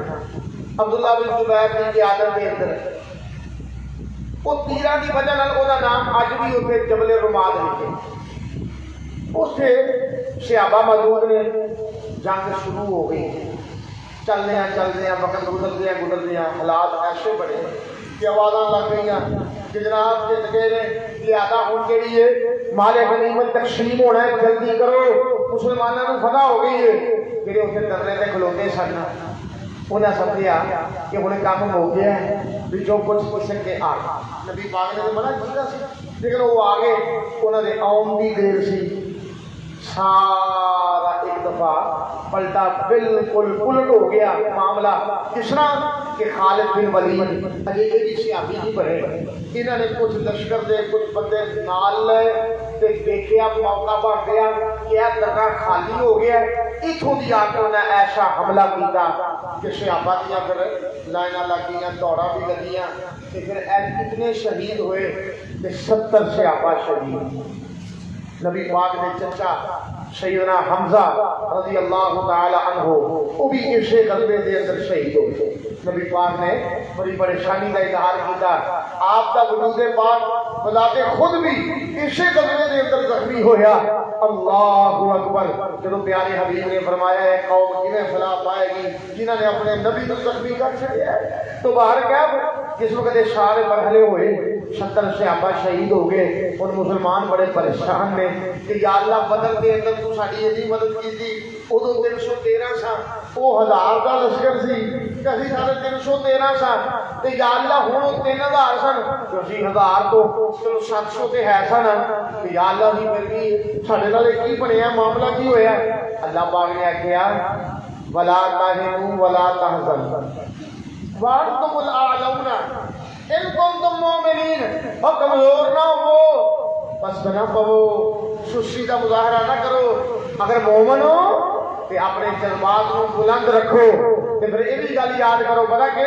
عبداللہ بن زبیر کی قیادت کے اندر وہ تیرہ کی وجہ نال وہ نام اج بھی اتنے جبل رماد لکھے اتنے صحابہ موجود نے جنگ شروع ہو گئی چلدیا وقت گزردیا حالات ایسے بڑے کہ آوازاں لگ گئی کہ جناب جت گئے نے لہذا ہوں جہی ہے مال غنیمت تقسیم ہونا ہے جلدی کرو مسلمانوں کو فتح ہو گئی ہے جہے اتنے درنے سے کھلوتے سن انہیں سمجھا کہ ہوں کام ہو گیا ہے بھی جو کچھ پوچھ کے آ گئے نبی پاک نے منع کیا لیکن وہ آ گئے انہوں نے آن کی دیر سی سارا ایک دفعہ پلٹا بالکل الٹ ہو گیا معاملہ کس طرح کہ خالد بن ولید اجے یہ صحابی نہیں بنے انہوں نے کچھ لشکر دے کچھ بندے نال لے تے دیکھیا موقع بن گیا کہ یہ درگاہ خالی ہو گیا اتوں دی آ کے انہیں ایسا حملہ کیتا کہ صحابہ دیا پھر لائناں لگ گئی دوڑا بھی لگیاں کہ پھر اتنے شہید ہوئے کہ 70 صحابہ شہید نبی پاک نے چچا سیدنا حمزہ رضی اللہ تعالی عنہ وہ بھی اسی غلبے دے اندر شہید ہو گئے نبی پاک نے بڑی پریشانی کا اظہار کیا آپ کا وجود پاک بذات خود بھی اسی غلبے دے اندر زخمی ہویا اللہ اکبر جب پیارے حبیب نے فرمایا ہے قوم کیویں فلاح پائے گی جنہوں نے اپنے نبی کو زخمی کر چھڑیا ہے تو باہر کیا جس وقت سارے مرحلے ہوئے 70 صحابہ شہید ہو گئے ان مسلمان بڑے پریشان نے کہ یا اللہ بدر کے اندر تو ساری یہ مدد کی تھی ادو 313 سا وہ 1000 کا لشکر سی کسی سارے 313 سا تے یا اللہ ہوں 3000 سن کسی 1000 تو چلو 700 تے ہے سن تے یا اللہ بھی پھر بھی سارے نال کی بنیا معاملہ کی ہویا اللہ پاک نے آخیا ولا تہنوا ولا تحزنوا وانتم الاعلون ان کنتم مومنین اور کمزور نہ ہو بس نہ پو سستی کا مظاہرہ نہ کرو اگر مومن ہو تو اپنے جذبات کو بلند رکھو تو پھر یہ بھی گل یاد کرو پتا کہ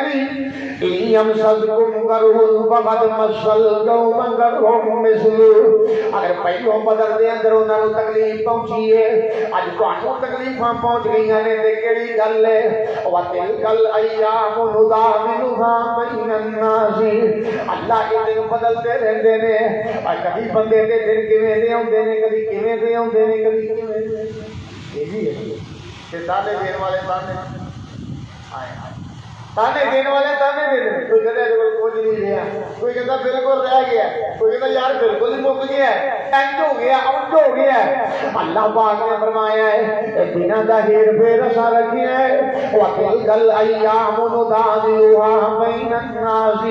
یمسسکم کرہ فقد مس القوم کرہ مثل اگر پہلو بدر دے اندر انہاں نوں تکلیف پہنچی ہے اج تانوں تکلیفاں پہنچ گئیاں نے تے کیڑی گل ہے وتلکل ایام نداولھا بین الناس اللہ کے دن بدلتے رہندے نے اور کبھی بندے دے دن کیویں دے ہوندے نے کبھی کیویں دے ہوندے نے کبھی کیویں یہ بھی ہے کہ تانے دین والے تانے آئے تانے دین والے تانے دے دیں کوئی کہتا ہے کچھ نہیں رہا کوئی کہتا بالکل رہ گیا کوئی کہتا یار بالکل ہی مک گیا انج ہو گیا اونج ہو گیا اللہ پاک نے فرمایا ہے بنا دا ہیر پھیر سا رکھیا ہے وَتِلْكَ الْأَيَّامُ نُدَاوِلُهَا بَيْنَ النَّاسِ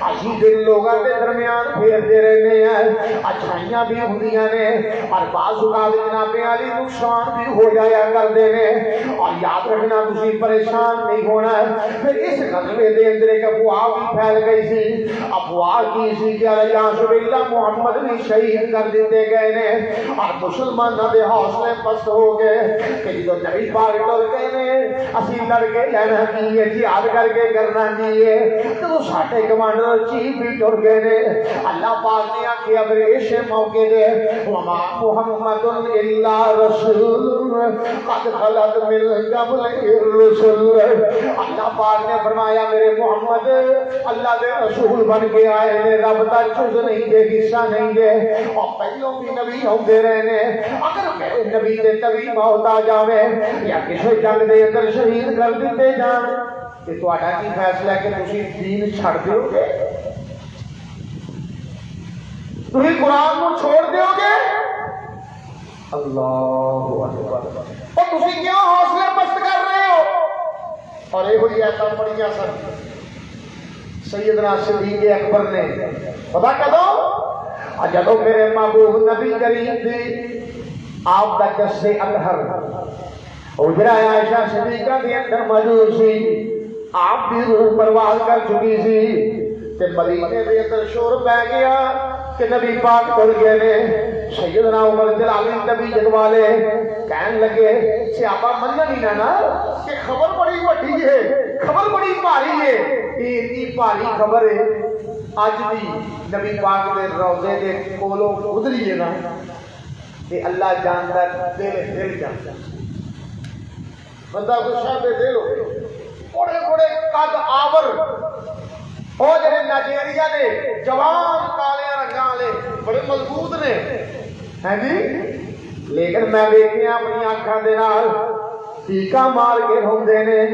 اسی دن لوگوں کے درمیان پھیرتے رہنے ہیں اچھائیاں بھی ہوندیاں نے اور بعض اوقات جناب علی نقصان بھی ہو جایا کرتے ہیں اور یاد رکھنا تسی پریشان نہیں ہونا ہے اس غزوے دے اندر ایک افواہ بھی پھیل گئی سی افواہ کی سی کہ الیاس باللہ محمد بھی شہید کر دیتے گئے نے اور مسلمانوں دے حوصلے پست ہو گئے کہ جدو نبی پاک ٹر گئے نے اسی لڑ کے لینا کی ہے جہاد کر کے کرنا کی ہے تو ساڈے کمانڈر چیف بھی ٹر گئے نے اللہ پاک نے آخیا پھر اس موقع دے وما محمد الا رسول قد خلت من قبل الرسل اللہ پاک نے فرمایا میرے محمد اللہ دے رسول بن کے آئے نے رب دا چوز نہیں دے حصہ نہیں دے اور پہلوں بھی نبی ہوندے رہے نے اگر میرے نبی دے تبھی موت آ جاوے یا کسی جنگ دے اندر شہید کر دیتے جان کہ تہاڈا کی فیصلہ ہے کہ تسی دین چھڑ دیو گے تسی قرآن کو چھوڑ دیو گے اللہ اکبر اور تسی کیوں حوصلے پست کر رہے ہو اور یہ ہوئی ایسا پڑھیا سن سیدنا صدیق اکبر نے پتا کدو جدو میرے محبوب نبی کریم دی آپ دا جسے اطہر حجرہ عائشہ صدیقہ کے اندر موجود سی آپ بھی روح پرواز کر چکی سی کہ مدینے دے اندر شور پہ گیا کہ نبی پاک ٹر گئے نے سیدنا عمر جلالی نبی جدوالے کہنے لگے صحابہ منن ہی نہ کہ خبر بڑی وڈی ہے خبر بڑی بھاری ہے یہ اتنی بھاری خبر ہے اج بھی نبی پاک دے روضے دے کولوں گزری ہے نا کہ اللہ جانتا دل جانتا بندہ کو شاہ دے دل ہو بڑے بڑے قد آور وہ جڑے نائجیریا دے جوان کالے رنگاں والے بڑے مضبوط نے ہیں جی، لیکن میں ویکھیا اپنی آنکھاں دے نال چیخاں مار کے روندے نے،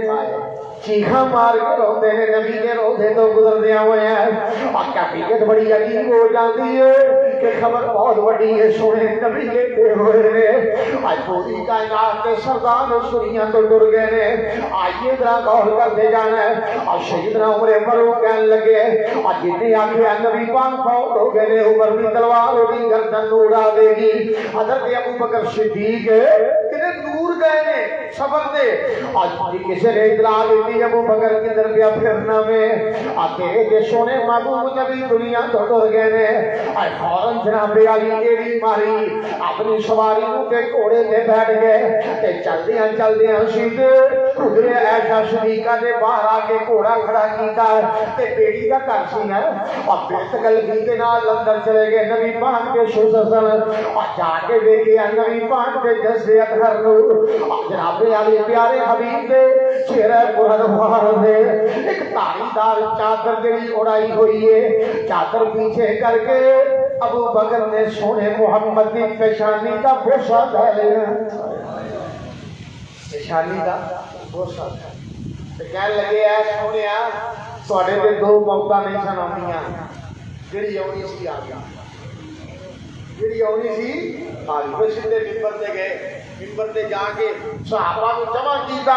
چیخاں مار کے روندے نے، نبی کے روضے تو گزردیا ہوئے ہیں اور حقیقت بڑی عجیب ہو جاتی ہے کہ خبر بہت بڑی ہے، سونے نبی لیتے ہوئے نے آج پوری کائنات کے سردار سنیاں تو ڈر گئے نے۔ آئیے ذرا غور کرتے جانا ہے اور سیدنا عمر فاروق کہنے لگے اور جتنے آگے نبی پاک فوت ہو گئے نے، عمر بھی تلوار ہوگی گردن اڑا دے گی۔ حضرت ابو بکر صدیق کتنے دور گئے نے سفر دے، آج کسی نے اطلاع دیتی ابو بکر کی در پیا پھرنا میں آتے کہ سونے محبوب نبی دنیا تو ڈر گئے نے۔ آج فوراً جناب علی ایڑی ماری، اپنی سواری کے گھوڑے تے بیٹھ گئے تے چلدیاں سیدھے حجرے عائشہ صدیقہ دے باہر آ کے گھوڑا کھڑا کیتا تے بیٹی کا گھر سی نا اور بیت قلبی کے نال اندر چلے گئے نبی پاک کے شوزن اور جا کے دیکھیا نبی پاک کے جسد اطہر نو اور جناب علی پیارے حبیب دے چہرہ پرانوار دے ایک تاری دار چادر جڑی اڑائی ہوئی ہے، چادر پیچھے کر کے ابو بکر نے سونے محمد کی پیشانی کا بوسہ دے لیا، پیشانی کا بوسہ تے کہنے لگے اے سونیا تواڈے تے دو موتاں نہیں سن آندیاں، جڑی آونی سی آ گئی، جڑی آونی سی آ گئی۔ پھر سیدھے ممبر تے گئے، ممبر تے جا کے صحابہ کو جمع کیتا،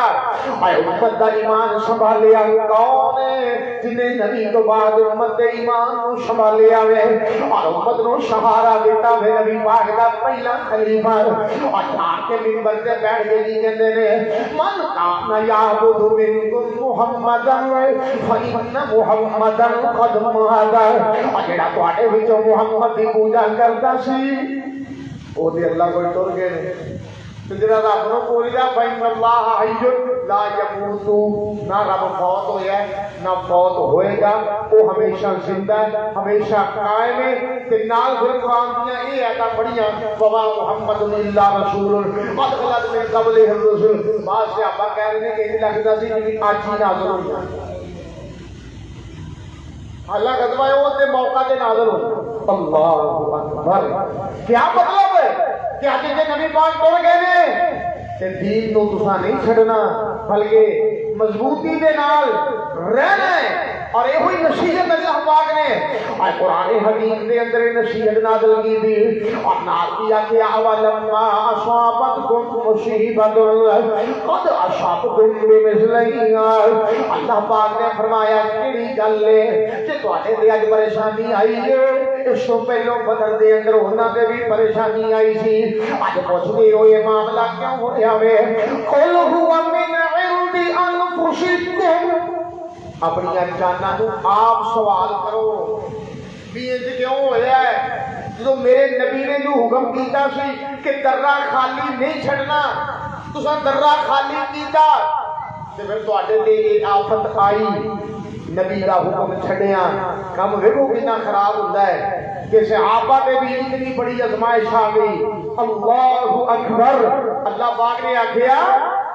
اے امت دا ایمان سنبھالیا کون ہے جن نے نبی تو بعد امت دے ایمان کو سنبھالیا وے اور امت نو سہارا دیتا وے نبی پاک دا پہلا خلیفہ اور جا کے ممبر تے بیٹھ کے جی کہندے نے من کان یعبد منکم محمدا فإن محمدا قد مات، اور جڑا تواڈے وچوں محمد دی پوجا کردا سی او تے اللہ کوئی ٹر گئے نے، جڑا رب نو پوجدا فإن اللہ حی لا یموت، نہ رب فوت ہویا ہے نہ فوت ہوئے گا، وہ ہمیشہ زندہ ہے، ہمیشہ قائم ہے۔ تے نال پھر قرآن دیاں یہ آیتاں پڑھیاں وما محمد الا رسول قد خلت من قبلہ الرسل، بعض صحابہ کہہ رہے ہیں کہ یہ لگتا سی کہ آج ہی نازل ہوئی، اللہ غزوہ احد دے موقع تے نازل ہوئی۔ اللہ اکبر، کیا مطلب ہے کہ آج کے نبی پاک ٹر گئے نے تے دین نو تساں نہیں چھڈنا بلکہ مضبوطی دے نال رہنا ہے، اور یہ ہوئی نصیحت اللہ پاک نے اور قرآن حکیم دے اندر نصیحت نازل کی تھی اور نال کیا کہ اولما اصابتکم مصیبۃ قد اصابتم بمثلہا، اللہ پاک نے فرمایا کیڑی گل ہے کہ تواڈے تے اج پریشانی آئی ہے، اس تو پہلو بدر دے اندر انہاں تے بھی پریشانی آئی سی، اج پوچھ گئے ہو یہ معاملہ کیوں ہو رہا ہے؟ قل هو من عند انفسکم، اپنی جانا تو آپ سوال کرو بھی انج کیوں ہوا ہے؟ جو میرے نبی نے جو حکم کیتا سی کہ درہ خالی نہیں چھڑنا، تساں درہ خالی کیتا تے پھر تواڈے تے یہ آفت آئی، نبی دا حکم چھڑیا، کم ویکھو کتنا خراب ہوندا ہے کہ صحابہ پہ بھی اتنی بڑی آزمائش آ گئی۔ اللہ اکبر، اللہ پاک نے آکھیا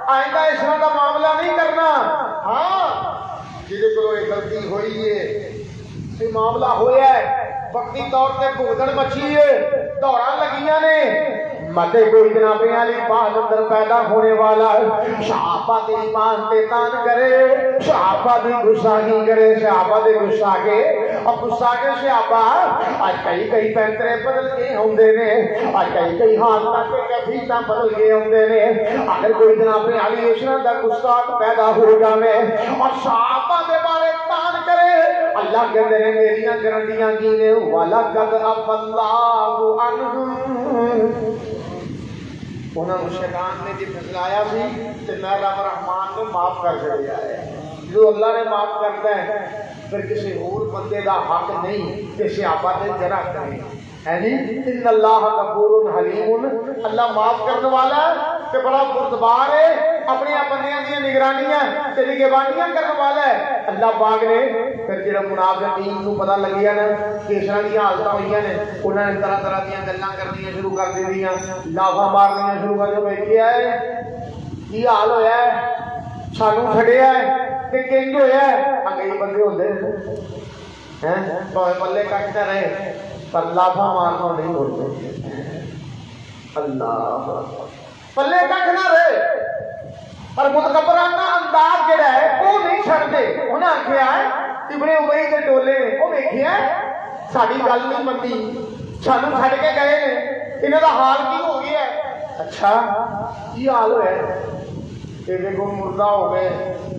آئندہ اس طرح کا معاملہ نہیں کرنا، ہاں جہے کو یہ غلطی ہوئی ہے، یہ معاملہ ہوا ہے، وقتی طور پہ بھگدڑ مچی ہے، دوڑاں لگیاں نے، متے کوئی جناب علی بعد اندر پیدا ہونے والا ہے، صحابہ کے ایمان تے تان کرے، صحابہ دی گستاخی کرے، صحابہ دے گستاخے اور گستاخے صحابہ آج کئی پینترے بدل کے ہوندے نے، آج کئی حال تک کے کیفیتاں بدل کے ہوندے نے۔ اگر کوئی جناب علی اس طرح دا گستاخ پیدا ہو جاوے اور صحابہ دے بارے تان کرے، اللہ کہندے نے میریاں گارنٹیاں کی نے وَلَقَدْ عَفَا اللَّهُ عَنْهُمْ، انہوں نے شیطان نے جی پھسلایا سی تو میں رب رحمان نے معاف کر دیا ہے، جو اللہ نے معاف کرتا ہے پھر کسی اور بندے دا حق نہیں کہ صحابہ نے جرا کرے، ہے نہیں؟ ان اللہ غفور حلیم، اللہ معاف کرنے والا ہے کہ بڑا بردبار ہے، اپنے بندیاں دی نگرانیاں تے نگہبانیاں کرنے والا ہے۔ اللہ پاک نے پھر جڑا منافقین نو پتہ لگیا نا کہ اس طرح دی حالتاں ہوئیاں نے، انہاں نے طرح طرح دیاں گلاں کرنیاں شروع کر دیندیاں، لافا مارنیاں شروع کر کے ویکھیا ہے کی حال ہویا ہے، سانوں چھڈیا ہے تے کنج ہویا ہے کئی بندے ہوندے ہیں تو پلے کٹ نہ رہے پر لافا مارنا نہیں بولتے اللہ پلے کٹ نہ رہے پر متکبرانہ انداز جڑا ہے وہ نہیں چھڑتے انہیں آخیا ہے ابن ابی کے ٹولے نے وہ ویکھیا ساری گل نہیں منتی سانو چھڈ کے گئے نے انہاں دا حال کی ہو گیا ہے اچھا کی حال ہوا ہے دیکھو مردہ ہو گئے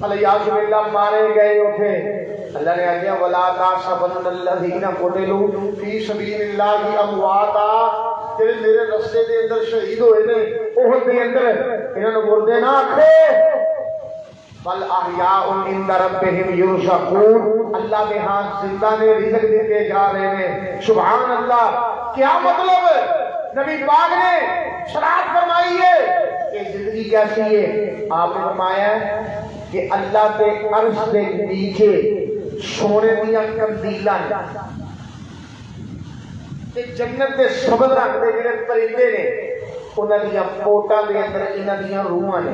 الیاذ باللہ مارے گئے اٹھے اللہ نے آگیا ولا تحسبن الذین قتلوا فی سبیل اللہ امواتا جڑے میرے رستے دے اندر شہید ہوئے نے احد دے اندر انہاں نوں مردے نہ آکھے بل احیاء عند ربهم یرزقون اللہ کے ہاں زندہ نے رزق دیتے جا رہے ہیں سبحان اللہ کیا مطلب نبی پاک نے شرائط فرمائی ہے کہ زندگی کیسی ہے آپ نے فرمایا ہے کہ اللہ کے عرش کے نیچے سونے دیا کندیلاں تے جنت کے سبز رنگ دے جڑے پرندے نے انہاں دیاں پوٹاں دے اندر انہاں دیاں روحاں نے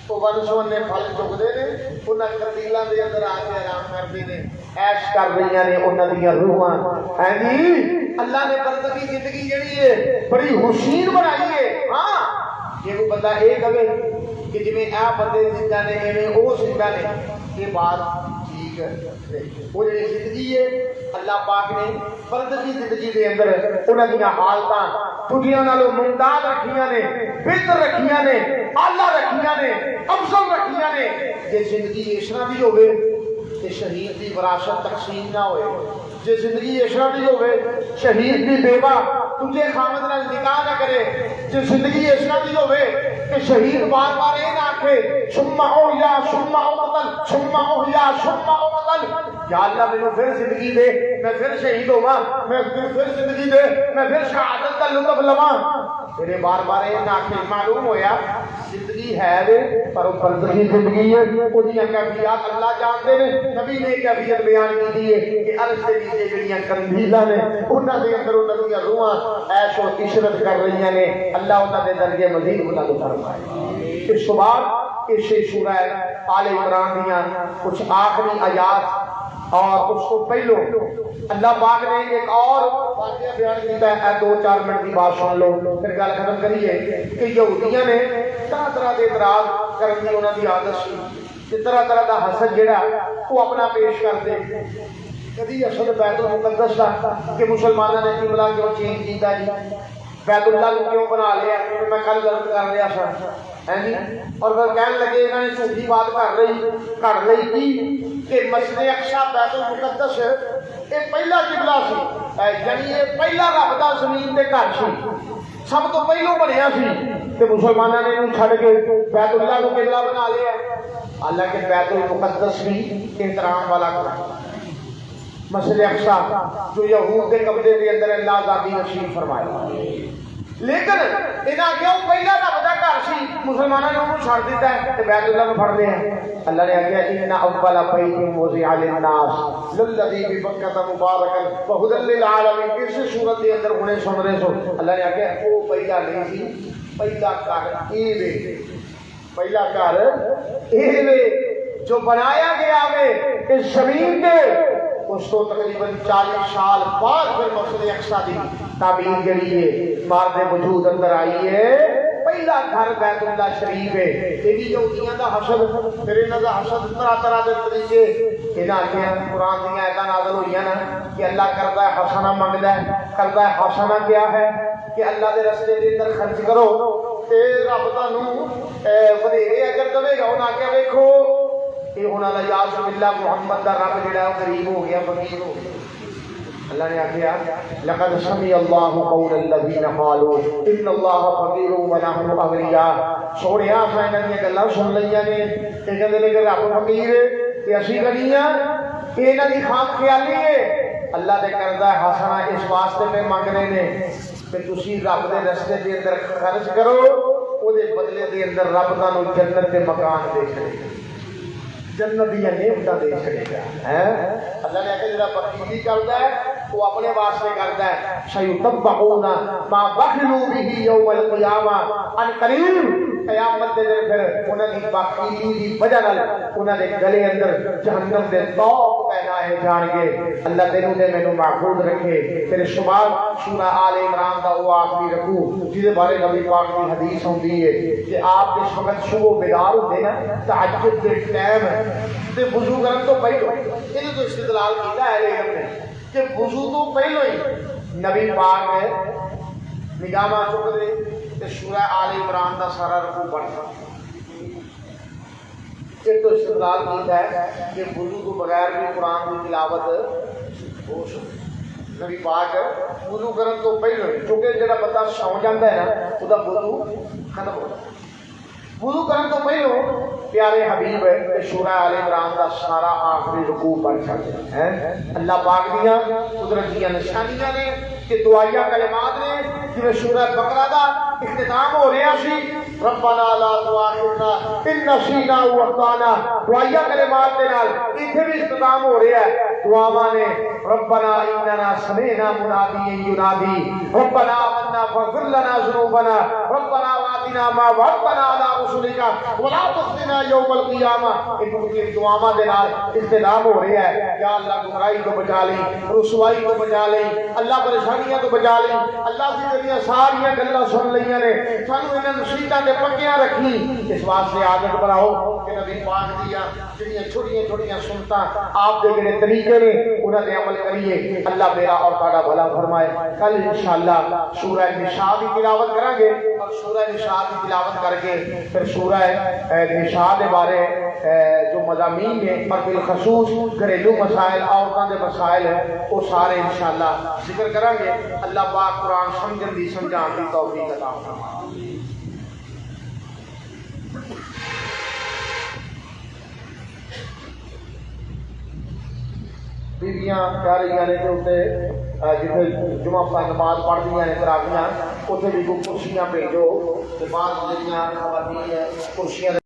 تو ون سونے پھل چکتے ہیں انہاں کندیلاں دے اندر آ کے آرام کرتے ہیں عیش کر رہی نے انہاں دیاں روحاں ہیں جی اللہ نے برزخی زندگی جڑی ہے بڑی حسین بنائی ہے ہاں یہ کوئی بندہ یہ کہے کہ جویں اے بندے زندہ نے ایویں او زندہ نے یہ بات ٹھیک ہے وہ جڑی زندگی ہے اللہ پاک نے برزخی زندگی دے اندر انہاں دیاں حالتاں دنیا نالوں ممتاز رکھیاں نے بہتر رکھیاں نے اعلیٰ رکھیاں نے افضل رکھیاں نے جے زندگی اس طرح دی ہوے تے شہید دی وراثت تقسیم نہ ہوئے جے زندگی اس طرح دی ہوے شہید دی بیوہ تجھے خامد نال نکاح نہ کرے جے زندگی اس طرح دی ہوے کہ شہید بار بار یہ نہ آکھے ثم احیا ثم اقتل ثم احیا ثم اقتل یا اللہ مینوں پھر زندگی دے میں پھر شہید ہوواں میں پھر زندگی دے میں پھر شہادت کا لطف لواں میرے بار بار یہ نہ آکھے معلوم ہویا زندگی ہے دے پر وہ برزخی زندگی ہے وہ دیاں کیفیات اللہ جانتے نے نبی نے کیفیت بیان کی ہے کہ عرش کے نیچے جڑیاں کندیلاں نے انہاں دے اندر انہاں دیاں روحاں عیش و عشرت کر رہی نے اللہ انہاں دے درجے مزید بلند فرمائے اس بعد اس سورہ آل عمران دیاں کچھ آخری آیات اور اس کو پہلو اللہ پاک نے ایک اور واقعہ بیان کیتا ہے 2-4 منٹ کی بات سن لو پھر گل ختم کریے کہ یہودیاں نے طرح طرح کے اعتراض کرنے کی انہوں کی عادت سی طرح طرح کا حسد جڑا وہ اپنا پیش کرتے کدی حسد بیت المقدس کا کہ مسلمانوں نے قبلہ کیوں چینج کیتا جی بیت اللہ کو کیوں بنا لیا میں کل غلط کر رہا سا جی اور پھر کہنے لگے انہوں نے جھوٹی بات کر رہی تھی کہ مسجد اقصی بیت المقدس یہ پہلا قبلہ سی یعنی یہ پہلا رب دا زمین دے گھر سی سب تو پہلو بنیا سی تے مسلمانوں نے انہوں چھڑ کے بیت اللہ کو قبلہ بنا لیا حالانکہ بیت المقدس بھی احترام والا کام مسجد اقصی جو یہود کے قبضے کے اندر اللہ ذاتی نصیب فرمایا لیکن انہاں کیوں پہلا رب دا گھر سی مسلمانوں نے انہوں چھڑ دیتا ہے تے بیت اللہ کو پڑھ لیا اللہ نے کہا ان اول بیت وضع للناس للذی ببکۃ مبارکا وہدی للعالمین اس صورت کے اندر انہیں سن رہے سو اللہ نے کہا وہ پہلا نہیں سی پہلا گھر اے وے پہلا گھر اے وے جو بنایا گیا وے اس زمین پہ اس کو تقریباً 40 سال بعد پھر مسجد اقصی دی تعمیر جڑی ہے مارد وجود اندر آئی ہے پہلا گھر بیت اللہ شریف ہے یہ بھی یہودیاں دا حسد پھر انہاں دا حسد طرح طرح دے طریقے انہاں کے قرآن دی آیتاں نازل ہوئیاں نا کہ اللہ کردا ہے حسنہ منگدا ہے کردا ہے حسنہ کیا ہے کہ اللہ دے رستے دے اندر خرچ کرو تے رب تانوں ودھیرے اجر دے گا انہاں کہ ویکھو کہ انہاں دا یاس باللہ محمد دا رب جڑا ہے قریب ہو گیا فقیر ہو گیا اللہ نے آخیا لقد سمع اللہ قول الذین قالوا ان اللہ فقیر ونحن اغنیاء سونیا اساں انہاں دی گلاں سن لیاں نے تے کہندے نے کہ رب فقیر ہے تے اسی غنی ہاں اے انہاں دی خام خیالی ہے اللہ دے کردا ہے حسنہ اس واسطے پہ منگ رہے نے کہ تسی رب دے رستے دے اندر خرچ کرو او دے بدلے دے اندر رب تانوں جنت دے مکان دے چھڑے جنت دیا نعمتاں دے چھڑے گا اللہ نے کہا جڑا بخیلی کردا ہے وہ اپنے واسطے کردا ہے سیتبعون ما بخلوا به یوم القیامہ ان قریب قیامت دے دن پھر انہاں دی پاکیزگی دی وجہ نال انہاں دے گلے اندر جہنم دے توق پہنائے جان گے. اللہ تینوں تے مینوں محفوظ رکھے. پھر شمار سورہ آل عمران دا وہ آخری رکوع جس بارے نبی پاک کی حدیث ہوندی ہے کہ آپ جس وقت صبح بیدار ہوتے نا تہجد کے ٹائم تے وضو کرن تو پہلو یہ تو استدلال کیتا ہے علم نے کہ وضو تو پہلو ہی نبی پاک نے نگاہ چک دے تے سورہ آل عمران دا سارا رکوع پڑھتا. یہ تو استدلال کیتا ہے کہ وضو تو بغیر بھی قرآن کی تلاوت ہو سکتی. نبی پاک وضو کرن تو پہلو چونکہ جڑا بندہ سو جاتا ہے نا وہ وضو ختم ہو جاتا. وضو کرن تو پہلو پیارے حبیب سورہ آل عمران دا سارا آخری رکوع پڑھ سکتے ہیں. اللہ پاک دیاں قدرت دیاں نشانیاں نے کہ دعائیہ کلمات نے جویں سورہ بقرہ دا اختتام ہو رہا سی ربنا لا تؤاخذنا ان نسینا او اخطانا دعائیہ کلمات دے نال ایتھے بھی اختتام ہو رہا ہے. دعاواں نے ربنا اننا سمعنا منادیا ینادی ربنا آمنا فاغفر لنا ذنوبنا ربنا وآتنا ما وعدتنا على رسلك ولا تخزنا یوم القیامہ. ان دعاواں دے نال اختتام ہو رہا ہے. یا اللہ گمراہی تو بچا لیں, رسوائی تو بچا لیں, اللہ پریشانیاں تو بچا لیں. اللہ سے جڑیاں ساریاں گلاں سن لیاں نے سانو انہاں نصیحتاں دے پکیاں رکھی. اس واسطے عادت بناؤ کہ نبی پاک دیاں جڑیاں چھوٹیاں چھوٹیاں سنتاں آپ دے جڑے طریقے نے انہاں دے عمل کریے. اللہ میرا اور تہاڈا بھلا فرمائے. کل انشاءاللہ سورہ نساء کی تلاوت کریں گے اور سورہ نساء کی تلاوت کر کے پھر سورہ نساء کے بارے جو مضامین ہیں اور بالخصوص گھریلو مسائل عورتوں کے مسائل ہیں وہ سارے انشاءاللہ ذکر کریں گے. اللہ پاک قرآن سمجھن دی سمجھان دی توفیق عطا فرمائے. بیویاں پیاریاں نے جو جتنے جمعہ پر نماز پڑھدیاں نے تراویحاں اتنے بھی کوئی کرسیاں بھیجو. بعض جڑیاں خواتین کرسیاں